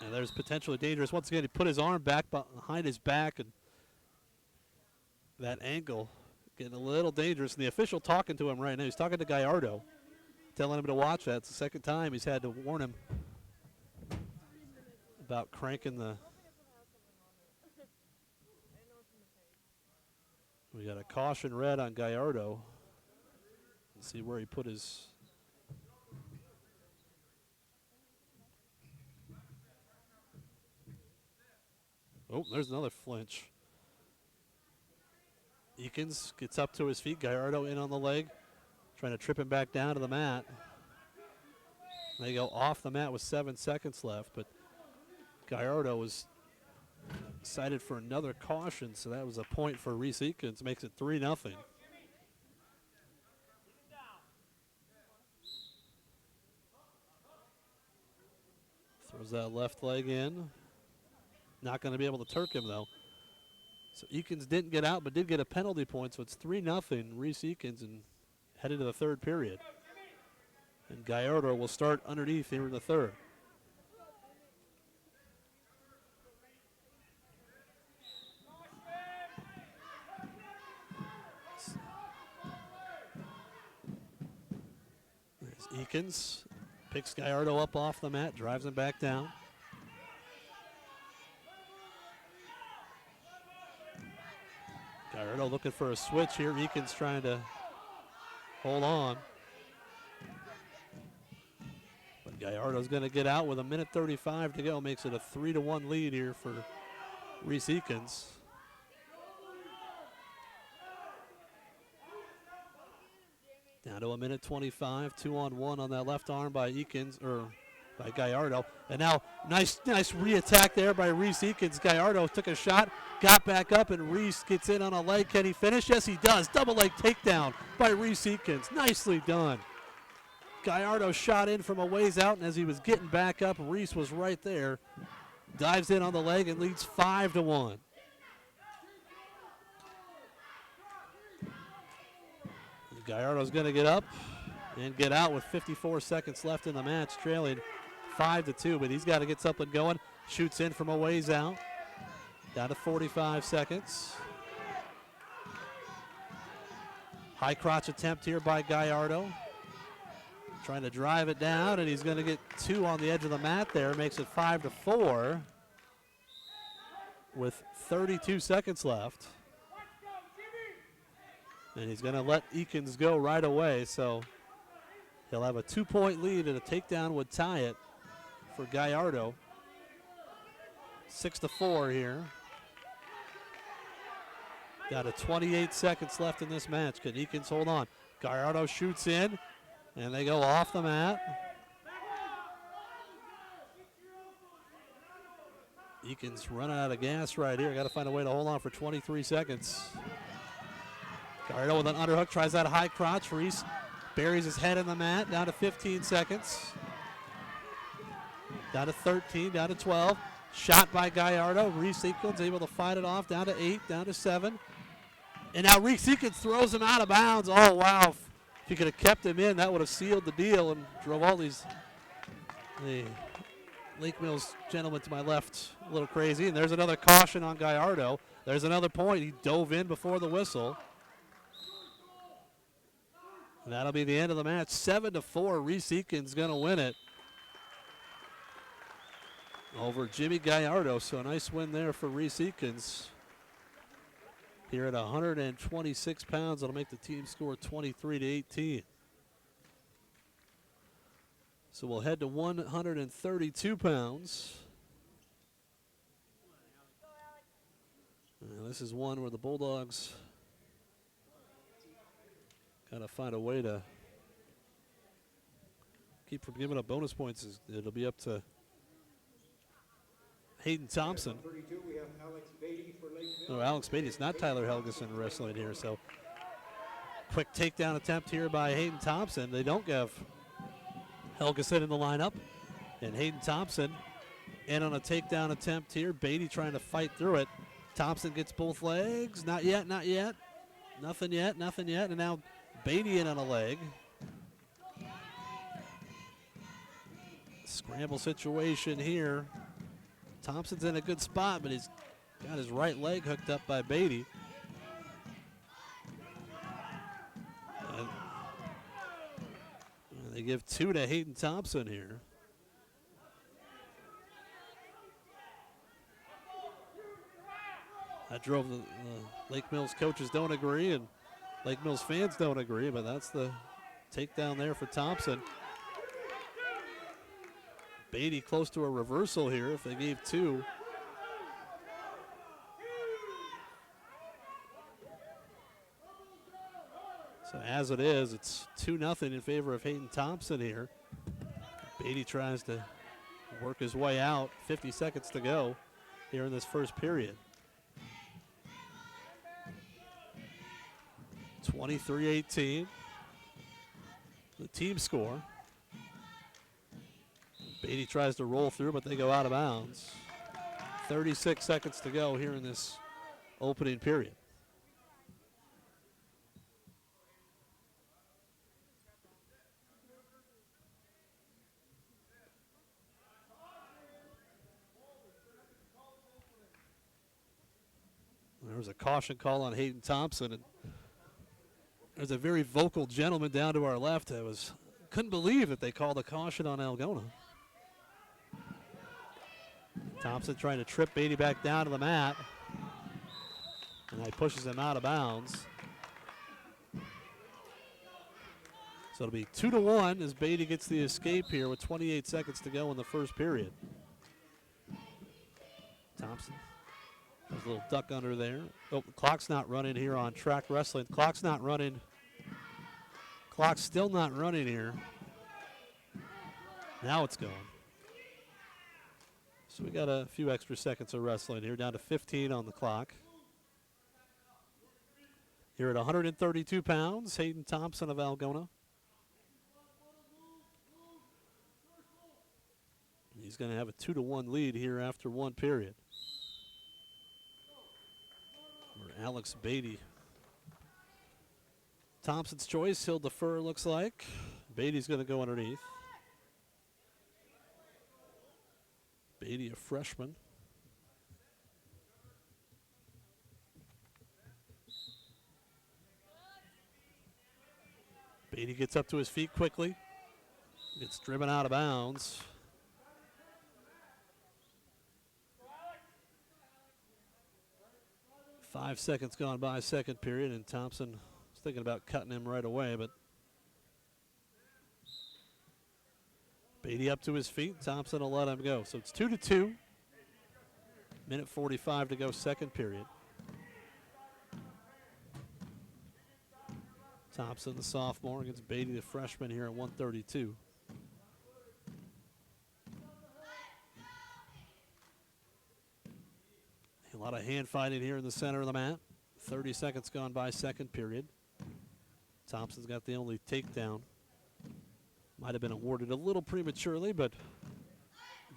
And there's potentially dangerous. Once again, he put his arm back behind his back, and that angle getting a little dangerous. And the official talking to him right now. He's talking to Gallardo, telling him to watch that. It's the second time he's had to warn him about cranking the. We got a caution red on Gallardo. Let's see where he put his. Oh, there's another flinch. Eakins gets up to his feet. Gallardo in on the leg, trying to trip him back down to the mat. They go off the mat with 7 seconds left, but Gallardo was cited for another caution, so that was a point for Reese Eakins. Makes it 3-0. Throws that left leg in. Not going to be able to Turk him, though. So Eakins didn't get out, but did get a penalty point, so it's 3-0 Reese Eakins and headed to the third period. And Gallardo will start underneath here in the third. There's Eakins. Picks Gallardo up off the mat, drives him back down. Gallardo looking for a switch here. Eakins trying to hold on. But Gallardo's going to get out with 1:35 to go. Makes it a 3-1 lead here for Reese Eakins. Down to 1:25, 2-on-1 on that left arm by Eakins, or by Gallardo. And now nice re-attack there by Reese Eakins. Gallardo took a shot, got back up, and Reese gets in on a leg. Can he finish? Yes, he does. Double leg takedown by Reese Eakins. Nicely done. Gallardo shot in from a ways out, and as he was getting back up, Reese was right there. Dives in on the leg and leads 5-1. Gallardo's going to get up and get out with 54 seconds left in the match, trailing 5-2, but he's got to get something going. Shoots in from a ways out. Down to 45 seconds. High crotch attempt here by Gallardo. Trying to drive it down, and he's going to get 2 on the edge of the mat there. Makes it 5-4 with 32 seconds left. And he's going to let Eakins go right away, so he'll have a 2-point lead, and a takedown would tie it for Gallardo. 6-4 here. Got a 28 seconds left in this match. Can Eakins hold on? Gallardo shoots in, and they go off the mat. Eakins running out of gas right here. Got to find a way to hold on for 23 seconds. Gallardo with an underhook, tries that high crotch. Reese buries his head in the mat, down to 15 seconds. Down to 13, down to 12. Shot by Gallardo. Reese Eakins able to fight it off, down to 8, down to 7. And now Reese Eakins throws him out of bounds. Oh, wow. If he could have kept him in, that would have sealed the deal and drove all the Lake Mills gentlemen to my left a little crazy. And there's another caution on Gallardo. There's another point. He dove in before the whistle. And that'll be the end of the match. 7-4. Reese Eakins going to win it over Jimmy Gallardo. So a nice win there for Reese Eakins. Here at 126 pounds, it'll make the team score 23-18. So we'll head to 132 pounds. And this is one where the Bulldogs got to find a way to keep from giving up bonus points. It'll be up to Hayden Thompson. 32, we have Alex Beatty for Lake Mills. No, Alex Beatty. It's not Tyler Helgeson wrestling here. So quick takedown attempt here by Hayden Thompson. They don't give Helgeson in the lineup. And Hayden Thompson in on a takedown attempt here. Beatty trying to fight through it. Thompson gets both legs. Not yet, not yet. Nothing yet, nothing yet. And now Beatty in on a leg. Scramble situation here. Thompson's in a good spot, but he's got his right leg hooked up by Beatty. And they give 2 to Hayden Thompson here. That drove the Lake Mills coaches don't agree, and Lake Mills fans don't agree, but that's the takedown there for Thompson. Beatty close to a reversal here if they gave 2. So as it is, it's 2-0 in favor of Hayden Thompson here. Beatty tries to work his way out. 50 seconds to go here in this first period. 23-18. The team score. Beatty tries to roll through, but they go out of bounds. 36 seconds to go here in this opening period. There was a caution call on Hayden Thompson, and there's a very vocal gentleman down to our left that couldn't believe that they called a caution on Algona. Thompson trying to trip Beatty back down to the mat. And he pushes him out of bounds. So it'll be 2-1 as Beatty gets the escape here with 28 seconds to go in the first period. Thompson. There's a little duck under there. Oh, the clock's not running here on track wrestling. Clock's not running. Clock's still not running here. Now it's going. So we got a few extra seconds of wrestling here, down to 15 on the clock. Here at 132 pounds, Hayden Thompson of Algona. He's going to have a 2-1 lead here after one period. Or Alex Beatty. Thompson's choice, he'll defer, looks like. Beatty's going to go underneath. Beatty, a freshman. Beatty gets up to his feet quickly. It's driven out of bounds. Five seconds gone by second period, and Thompson was thinking about cutting him right away, but Beatty up to his feet. Thompson will let him go. So it's 2-2. Minute 45 to go, second period. Thompson, the sophomore, against Beatty, the freshman, here at 132. A lot of hand fighting here in the center of the mat. 30 seconds gone by second period. Thompson's got the only takedown. Might have been awarded a little prematurely, but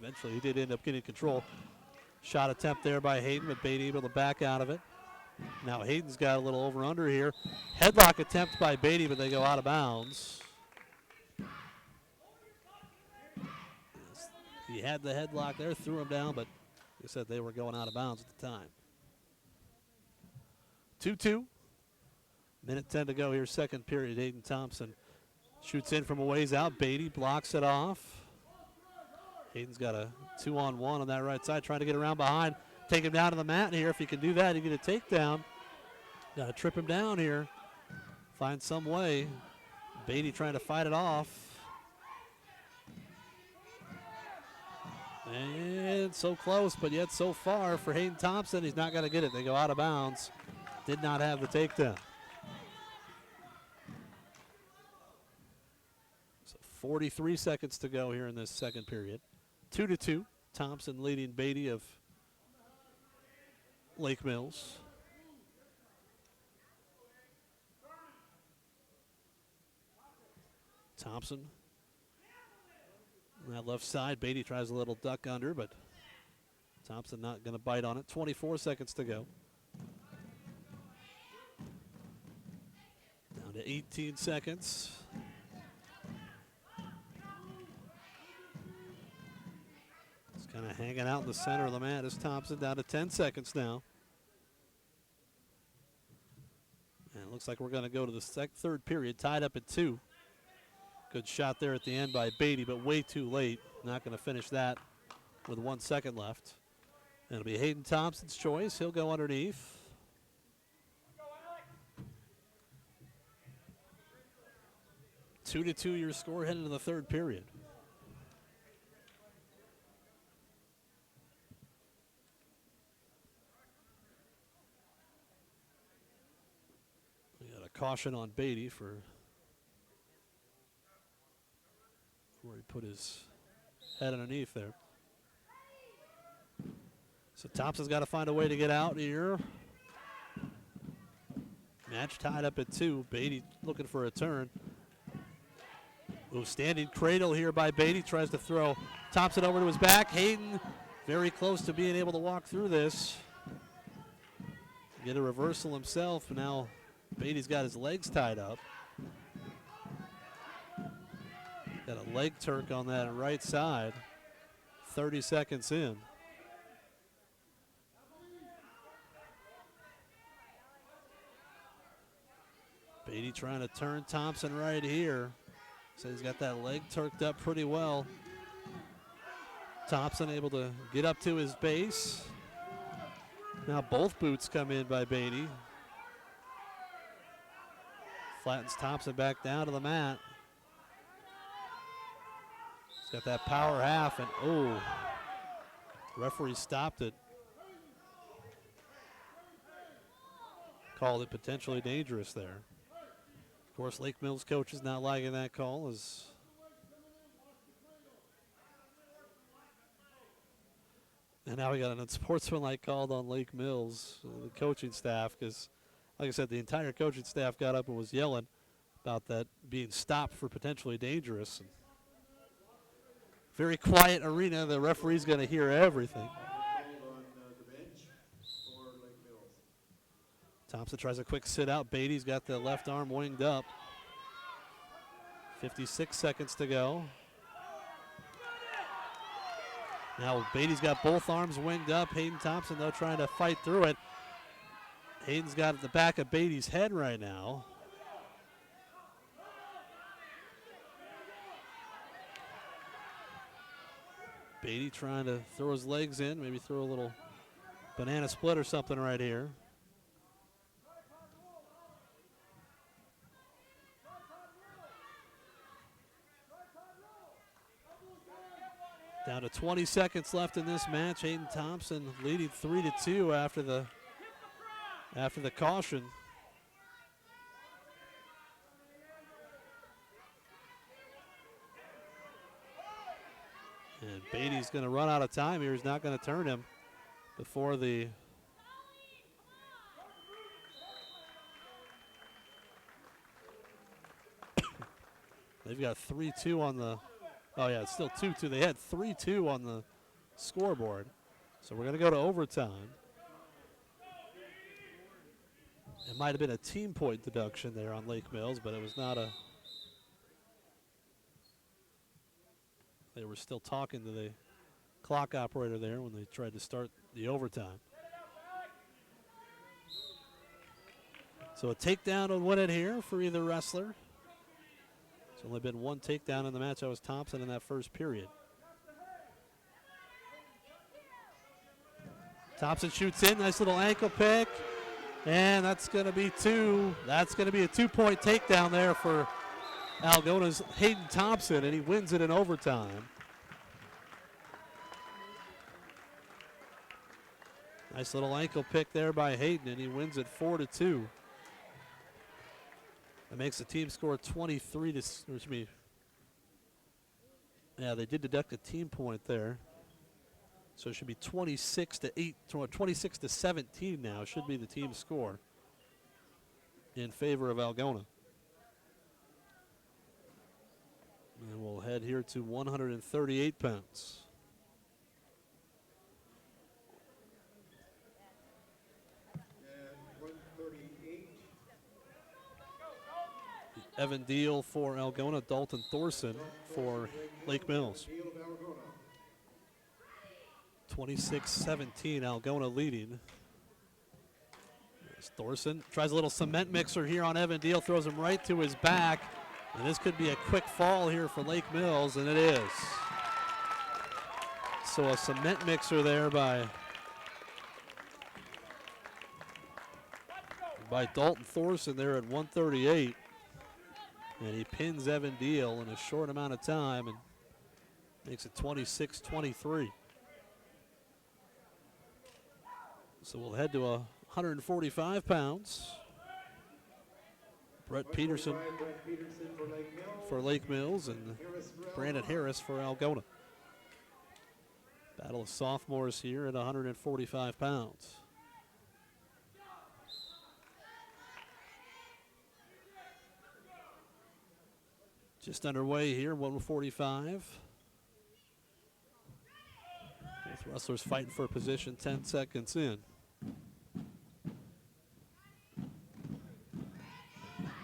eventually he did end up getting control. Shot attempt there by Hayden, but Beatty able to back out of it. Now Hayden's got a little over-under here. Headlock attempt by Beatty, but they go out of bounds. He had the headlock there, threw him down, but they said they were going out of bounds at the time. 2-2. Minute 10 to go here, second period. Hayden Thompson shoots in from a ways out. Beatty blocks it off. Hayden's got a 2-on-1 on that right side, trying to get around behind. Take him down to the mat here. If he can do that, he get a takedown. Got to trip him down here. Find some way. Beatty trying to fight it off. And so close, but yet so far for Hayden Thompson. He's not going to get it. They go out of bounds. Did not have the takedown. So 43 seconds to go here in this second period. 2-2. Thompson leading Beatty of Lake Mills. Thompson on that left side. Beatty tries a little duck under, but Thompson not going to bite on it. 24 seconds to go. Down to 18 seconds. It's kind of hanging out in the center of the mat as Thompson down to 10 seconds now. And it looks like we're going to go to the third period, tied up at 2. Good shot there at the end by Beatty, but way too late. Not going to finish that with 1 second left. And it'll be Hayden Thompson's choice. He'll go underneath. Two to 2 your score heading to the third period. We got a caution on Beatty for where he put his head underneath there. So Thompson's got to find a way to get out here. Match tied up at 2. Beatty looking for a turn. Ooh, standing cradle here by Beatty. Tries to throw Thompson over to his back. Hayden very close to being able to walk through this. Get a reversal himself, but now Beatty's got his legs tied up. Got a leg Turk on that right side. 30 seconds in. Beatty trying to turn Thompson right here. So he's got that leg turked up pretty well. Thompson able to get up to his base. Now both boots come in by Beatty. Flattens Thompson back down to the mat. He's got that power half, and oh, referee stopped it. Called it potentially dangerous there. Of course, Lake Mills coach is not liking that call. And now we got an unsportsmanlike called on Lake Mills, the coaching staff, because, like I said, the entire coaching staff got up and was yelling about that being stopped for potentially dangerous. And very quiet arena. The referee's going to hear everything. Thompson tries a quick sit out. Beatty's got the left arm winged up. 56 seconds to go. Now Beatty's got both arms winged up. Hayden Thompson, though, trying to fight through it. Hayden's got the back of Beatty's head right now. Beatty trying to throw his legs in, maybe throw a little banana split or something right here. Down to 20 seconds left in this match. Hayden Thompson leading 3-2 after the caution. And Beatty's going to run out of time here. He's not going to turn him before the they've got 3-2 on the, oh yeah, it's still 2-2. They had 3-2 on the scoreboard. So we're going to go to overtime. It might have been a team point deduction there on Lake Mills, but it was not a, they were still talking to the clock operator there when they tried to start the overtime. So a takedown would win it here for either wrestler. There's only been one takedown in the match. That was Thompson in that first period. Thompson shoots in, nice little ankle pick. And that's going to be two. That's going to be a 2-point takedown there for Algona's Hayden Thompson, and he wins it in overtime. Nice little ankle pick there by Hayden, and he wins it 4-2. That makes the team score 23 to, excuse me. Yeah, they did deduct a team point there. So it should be 26-8, 26-17 now. Should be the team score in favor of Algona. And we'll head here to 138 pounds. And 138. Evan Deal for Algona, Dalton Thorson for Lake Mills. 26-17, Algona leading. There's Thorson tries a little cement mixer here on Evan Deal, throws him right to his back. And this could be a quick fall here for Lake Mills, and it is. So a cement mixer there by Dalton Thorson there at 138. And he pins Evan Deal in a short amount of time and makes it 26-23. So we'll head to 145 pounds. Brett Peterson for Lake Mills and Brandon Harris for Algona. Battle of sophomores here at 145 pounds. Just underway here, 145. Both wrestlers fighting for position 10 seconds in.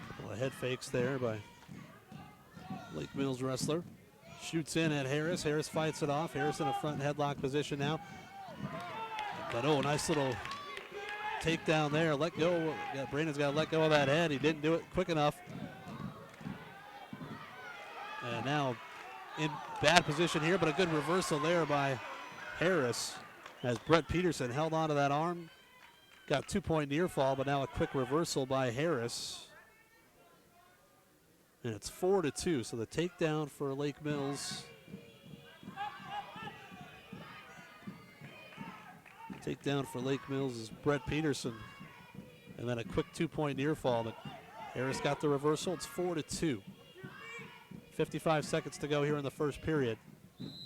Couple of head fakes there by Lake Mills wrestler. Shoots in at Harris. Harris fights it off. Harris in a front headlock position now. But oh, nice little takedown there. Let go. Brandon's got to let go of that head. He didn't do it quick enough. And now in bad position here, but a good reversal there by Harris as Brett Peterson held onto that arm. Got 2-point near fall, but now a quick reversal by Harris. And it's 4-2, so the takedown for Lake Mills. Takedown for Lake Mills is Brett Peterson. And then a quick 2-point near fall, but Harris got the reversal. It's 4-2. 55 seconds to go here in the first period.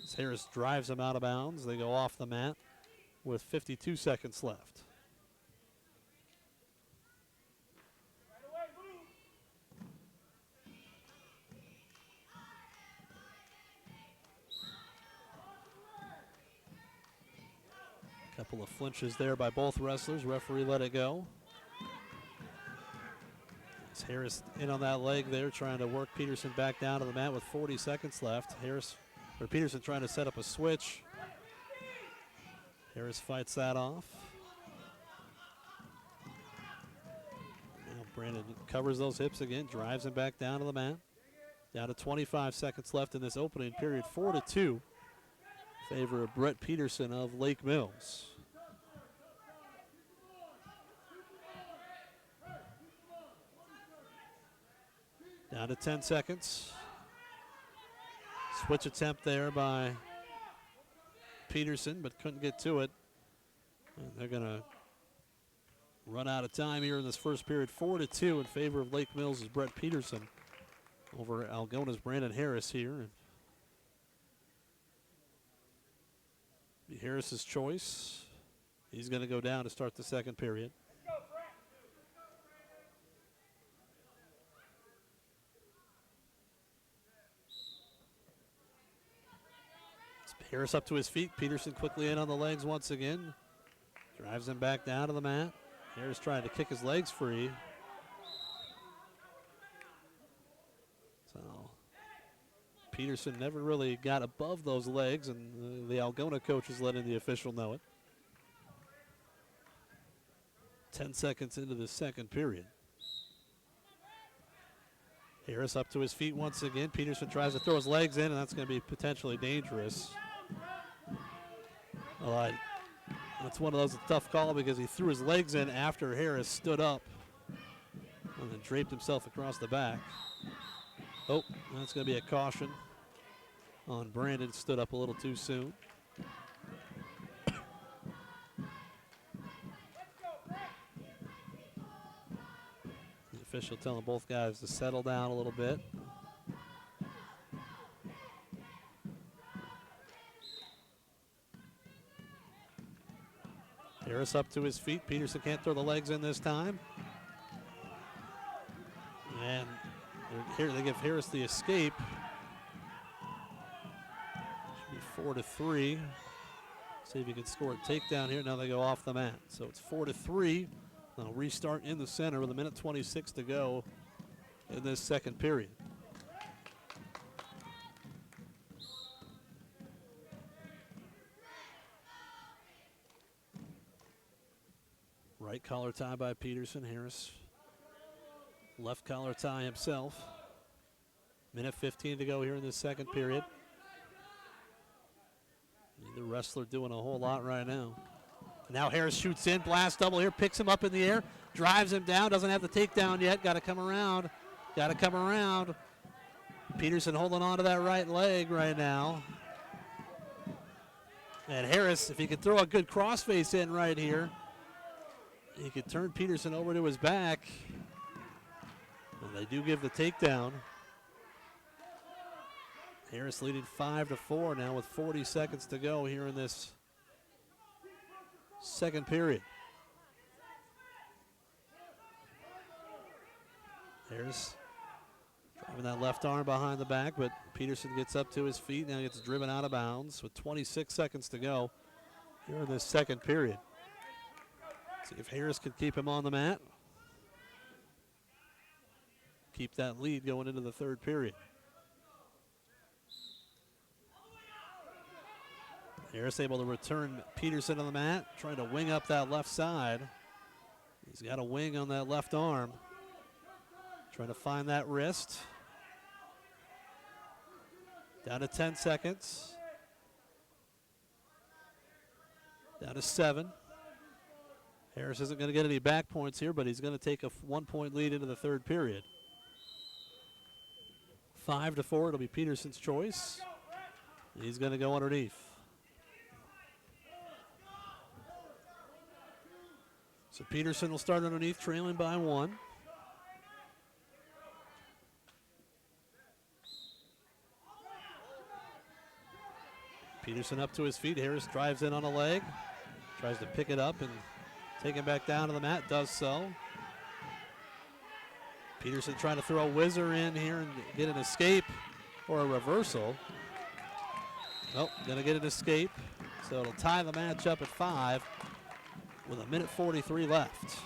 As Harris drives him out of bounds, they go off the mat with 52 seconds left. Couple of flinches there by both wrestlers. Referee let it go. As Harris in on that leg there, trying to work Peterson back down to the mat with 40 seconds left. Peterson trying to set up a switch. Harris fights that off. Now Brandon covers those hips again, drives him back down to the mat. Down to 25 seconds left in this opening period, 4-2. in favor of Brett Peterson of Lake Mills. Down to 10 seconds. Switch attempt there by Peterson, but couldn't get to it. And they're going to run out of time here in this first period. 4-2 in favor of Lake Mills is Brett Peterson over Algona's Brandon Harris here. And Harris's choice. He's going to go down to start the second period. Harris up to his feet. Peterson quickly in on the legs once again. Drives him back down to the mat. Harris trying to kick his legs free. So Peterson never really got above those legs, and the Algona coaches letting the official know it. 10 seconds into the second period. Harris up to his feet once again. Peterson tries to throw his legs in, and that's going to be potentially dangerous. That's one of those, a tough call because he threw his legs in after Harris stood up and then draped himself across the back. Oh, that's going to be a caution on Brandon. Stood up a little too soon. The official telling both guys to settle down a little bit. Harris up to his feet. Peterson can't throw the legs in this time. And here they give Harris the escape. Should be 4-3. See if he can score a takedown here. Now they go off the mat. So it's 4-3. They'll restart in the center with 1:26 to go in this second period. Right collar tie by Peterson. Harris left collar tie himself. 1:15 to go here in this second period. Neither wrestler doing a whole lot right now. Now Harris shoots in, blast double here, picks him up in the air, drives him down, doesn't have the takedown yet, got to come around. Peterson holding on to that right leg right now. And Harris, if he could throw a good crossface in right here, he could turn Peterson over to his back. And they do give the takedown. Harris leading 5-4 now with 40 seconds to go here in this second period. Harris driving that left arm behind the back, but Peterson gets up to his feet. Now gets driven out of bounds with 26 seconds to go here in this second period. See if Harris can keep him on the mat. Keep that lead going into the third period. Harris able to return Peterson on the mat, trying to wing up that left side. He's got a wing on that left arm. Trying to find that wrist. Down to 10 seconds. Down to 7. Harris isn't going to get any back points here, but he's going to take a 1-point lead into the third period. 5-4, it'll be Peterson's choice. He's going to go underneath. So Peterson will start underneath, trailing by 1. Peterson up to his feet. Harris drives in on a leg. Tries to pick it up and take him back down to the mat. Does so. Peterson trying to throw a whizzer in here and get an escape or a reversal. Nope, gonna get an escape. So it'll tie the match up at 5 with 1:43 left.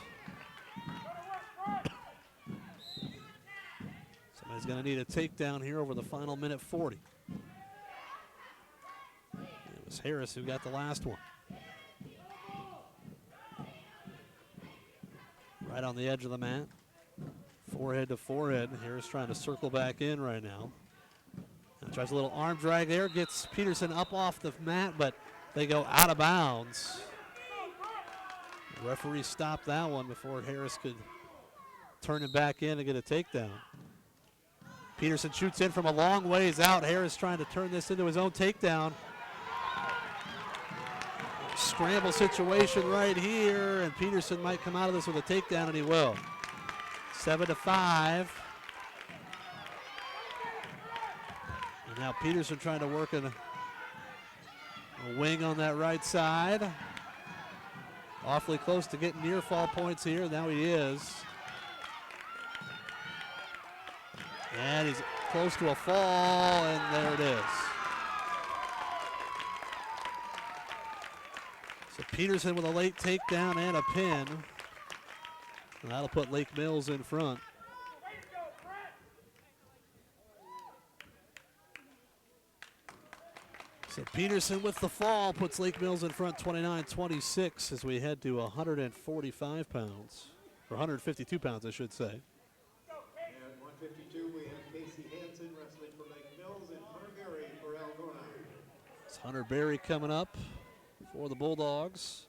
Somebody's gonna need a takedown here over the final 1:40. It was Harris who got the last one. Right on the edge of the mat. Forehead to forehead. Harris trying to circle back in right now. Tries a little arm drag there, gets Peterson up off the mat, but they go out of bounds. The referee stopped that one before Harris could turn him back in and get a takedown. Peterson shoots in from a long ways out. Harris trying to turn this into his own takedown. Scramble situation right here, and Peterson might come out of this with a takedown, and he will. 7-5. And now Peterson trying to work a wing on that right side. Awfully close to getting near fall points here. Now he is. And he's close to a fall, and there it is. So Peterson with a late takedown and a pin. And that'll put Lake Mills in front. So Peterson with the fall puts Lake Mills in front 29-26 as we head to 145 pounds, or 152 pounds, I should say. At 152, we have Casey Hansen wrestling for Lake Mills and Hunter Berry for Algona. It's Hunter Berry coming up for the Bulldogs.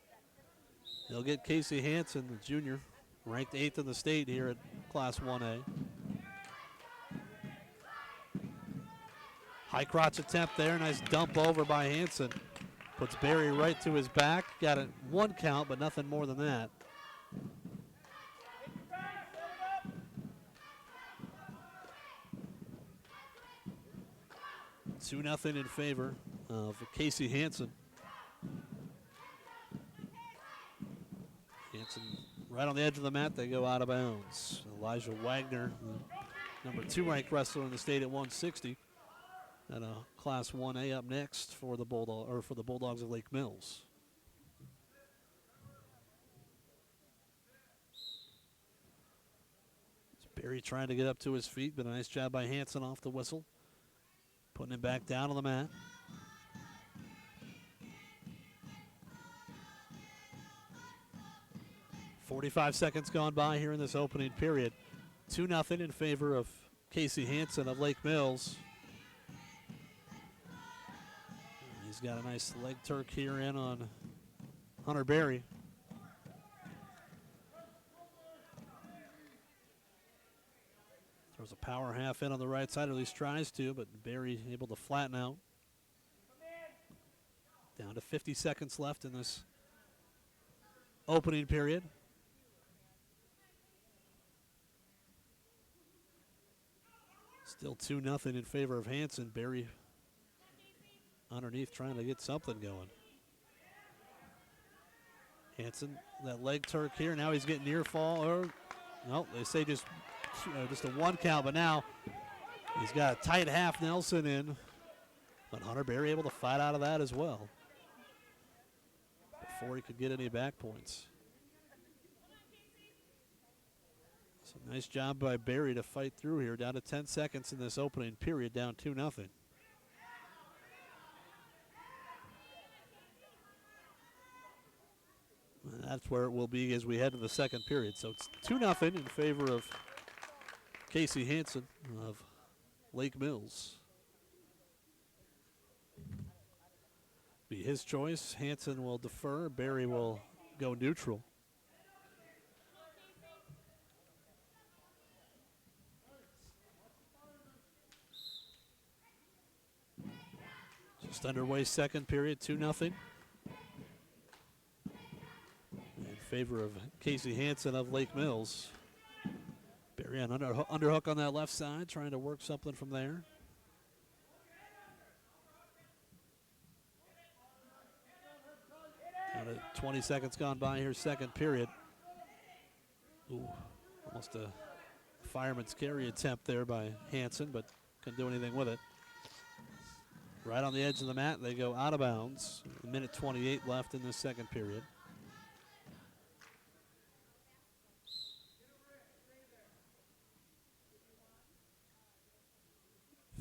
They'll get Casey Hansen, the junior, ranked 8th in the state here at Class 1A. High crotch attempt there, nice dump over by Hansen. Puts Berry right to his back. Got it 1 count, but nothing more than that. Two nothing in favor of Casey Hansen. Hansen right on the edge of the mat, they go out of bounds. Elijah Wagner, the number 2 ranked wrestler in the state at 160. And Class 1A up next for the Bulldogs of Lake Mills. It's Berry trying to get up to his feet, but a nice job by Hansen off the whistle. Putting him back down on the mat. .45 seconds gone by here in this opening period. 2-0 in favor of Casey Hansen of Lake Mills. He's got a nice leg turk here in on Hunter Berry. Throws a power half in on the right side, or at least tries to, but Berry able to flatten out. Down to 50 seconds left in this opening period. Still 2-0 in favor of Hansen. Berry underneath trying to get something going. Hansen, that leg turk here. Now he's getting near fall. Or no, they say just a 1 count, but now he's got a tight half Nelson in. But Hunter Berry able to fight out of that as well before he could get any back points. So nice job by Berry to fight through here. Down to 10 seconds in this opening period, down 2-0. That's where it will be as we head to the second period. So it's 2-0 in favor of Casey Hansen of Lake Mills. Be his choice. Hansen will defer. Berry will go neutral. Just underway second period, 2-0. In favor of Casey Hansen of Lake Mills. Berry on underhook on that left side, trying to work something from there. Down to 20 seconds gone by here, second period. Ooh, almost a fireman's carry attempt there by Hansen, but couldn't do anything with it. Right on the edge of the mat, they go out of bounds. A minute 28 left in this second period.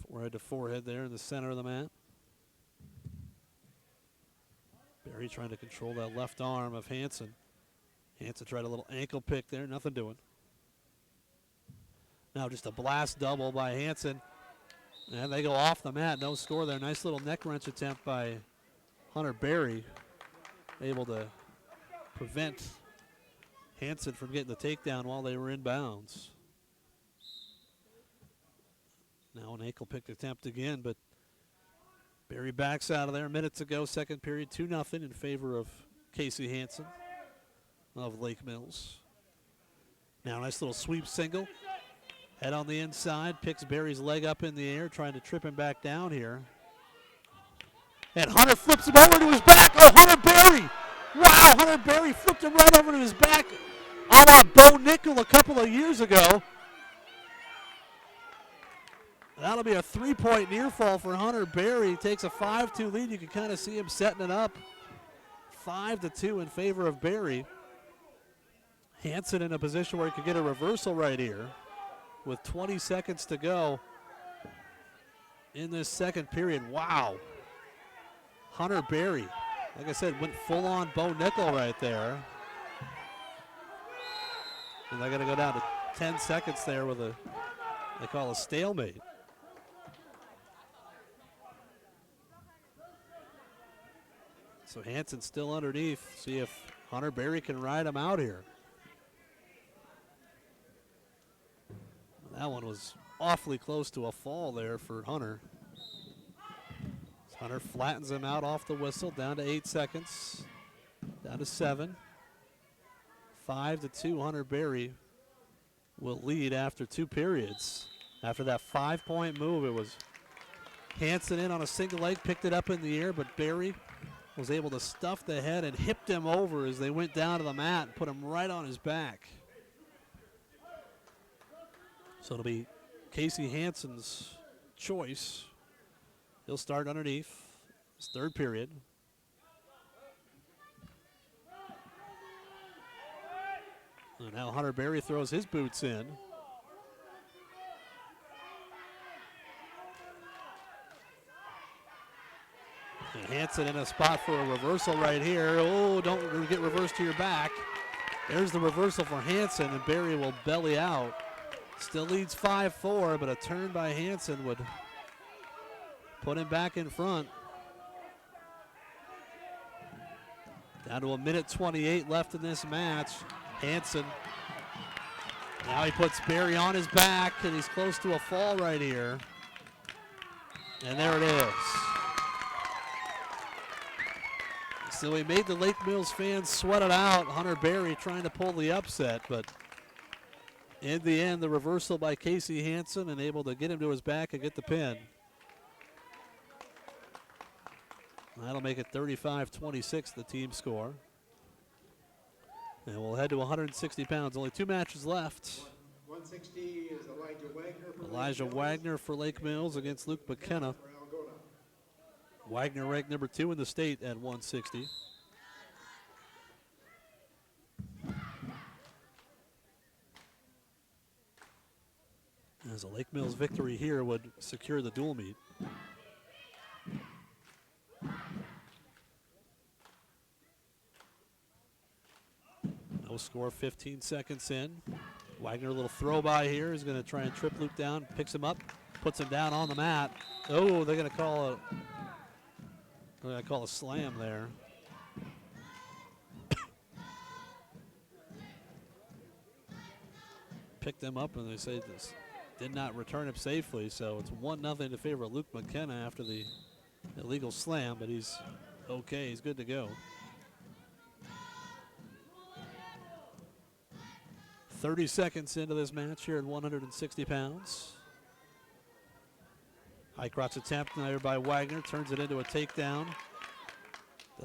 Forehead to forehead there in the center of the mat. Berry trying to control that left arm of Hansen. Hansen tried a little ankle pick there, nothing doing. Now just a blast double by Hansen. And they go off the mat. No score there. Nice little neck wrench attempt by Hunter Berry. Able to prevent Hanson from getting the takedown while they were in bounds. Now an ankle pick attempt again, but Berry backs out of there. Minutes ago, second period, 2-0 in favor of Casey Hanson of Lake Mills. Now nice little sweep single. Head on the inside, picks Berry's leg up in the air, trying to trip him back down here. And Hunter flips him over to his back. Oh, Hunter Berry! Wow, Hunter Berry flipped him right over to his back, a la Bo Nickel a couple of years ago. That'll be a 3-point near fall for Hunter Berry. Takes a 5-2 lead. You can kind of see him setting it up. 5-2 in favor of Berry. Hanson in a position where he could get a reversal right here with 20 seconds to go in this second period. Wow. Hunter Berry, like I said, went full on Bo Nickel right there. And they're going to go down to 10 seconds there with a, they call a stalemate. So Hanson still underneath. See if Hunter Berry can ride him out here. That one was awfully close to a fall there for Hunter. Hunter flattens him out off the whistle, down to 8 seconds, down to 7. 5-2, Hunter Berry will lead after 2 periods. After that 5-point move, it was Hanson in on a single leg, picked it up in the air, but Berry was able to stuff the head and hipped him over as they went down to the mat and put him right on his back. So it'll be Casey Hanson's choice. He'll start underneath his third period. And now Hunter Berry throws his boots in. And Hanson in a spot for a reversal right here. Oh, don't get reversed to your back. There's the reversal for Hanson, and Berry will belly out. Still leads 5-4, but a turn by Hanson would put him back in front. Down to a minute 28 left in this match. Hanson, now he puts Berry on his back, and he's close to a fall right here. And there it is. So he made the Lake Mills fans sweat it out. Hunter Berry trying to pull the upset, but in the end, the reversal by Casey Hanson and able to get him to his back and get the pin. That'll make it 35-26, the team score. And we'll head to 160 pounds. Only 2 matches left. 160 is Elijah Wagner for Elijah Lake Wagner for Lake Mills against Luke McKenna. for Algona. Wagner ranked number 2 in the state at 160. As a Lake Mills victory here would secure the dual meet. No score, 15 seconds in. Wagner, a little throw by here. He's going to try and trip Luke down, picks him up, puts him down on the mat. Oh, they're going to call a slam there. Picked him up, and they say this did not return him safely, so it's 1-0 in favor of Luke McKenna after the illegal slam, but he's okay. He's good to go. 30 seconds into this match here at 160 pounds. High crotch attempt there by Wagner, turns it into a takedown.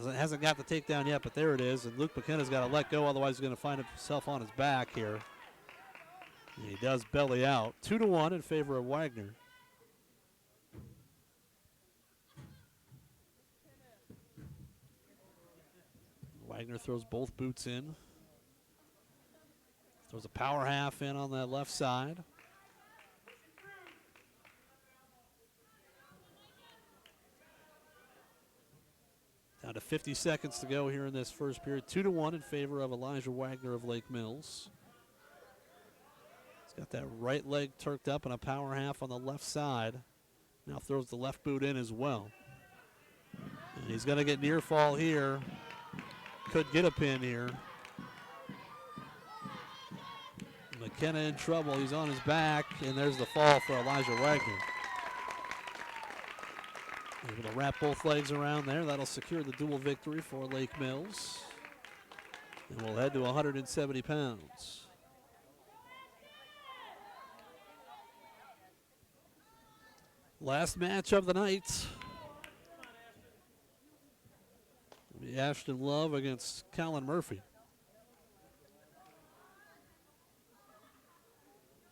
Hasn't got the takedown yet, but there it is, and Luke McKenna's got to let go, otherwise he's going to find himself on his back here. And he does belly out. 2-1 in favor of Wagner. Wagner throws both boots in. Throws a power half in on that left side. Down to 50 seconds to go here in this first period. 2-1 in favor of Elijah Wagner of Lake Mills. He's got that right leg turked up and a power half on the left side. Now throws the left boot in as well. And he's going to get near fall here. Could get a pin here. McKenna in trouble. He's on his back, and there's the fall for Elijah Wagner. Able to wrap both legs around there. That'll secure the dual victory for Lake Mills. And we'll head to 170 pounds. Last match of the night. It'll be Ashton Love against Colin Murphy.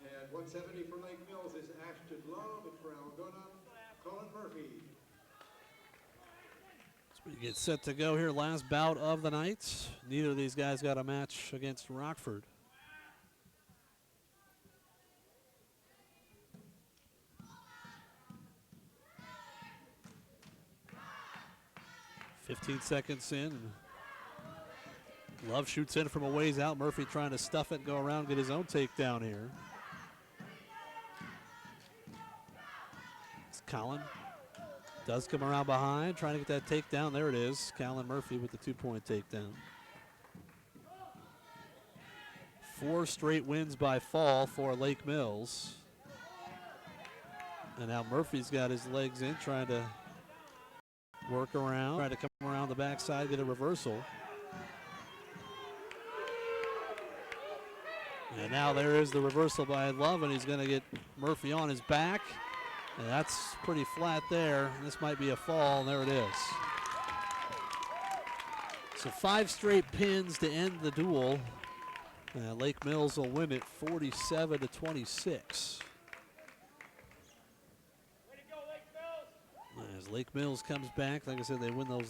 And 170 for Lake Mills is Ashton Love, and for Algona, Colin Murphy. As we get set to go here, last bout of the night. Neither of these guys got a match against Rockford. .15 seconds in. Love shoots in from a ways out. Murphy trying to stuff it, go around, get his own takedown here. It's Colin. Does come around behind, trying to get that takedown. There it is. Colin Murphy with the 2-point takedown. 4 straight wins by fall for Lake Mills. And now Murphy's got his legs in, trying to work around, trying to come around the backside, get a reversal. And now there is the reversal by Love, and he's going to get Murphy on his back. And that's pretty flat there. This might be a fall, and there it is. So 5 straight pins to end the duel. Lake Mills will win it 47-26. As Lake Mills comes back, like I said, they win those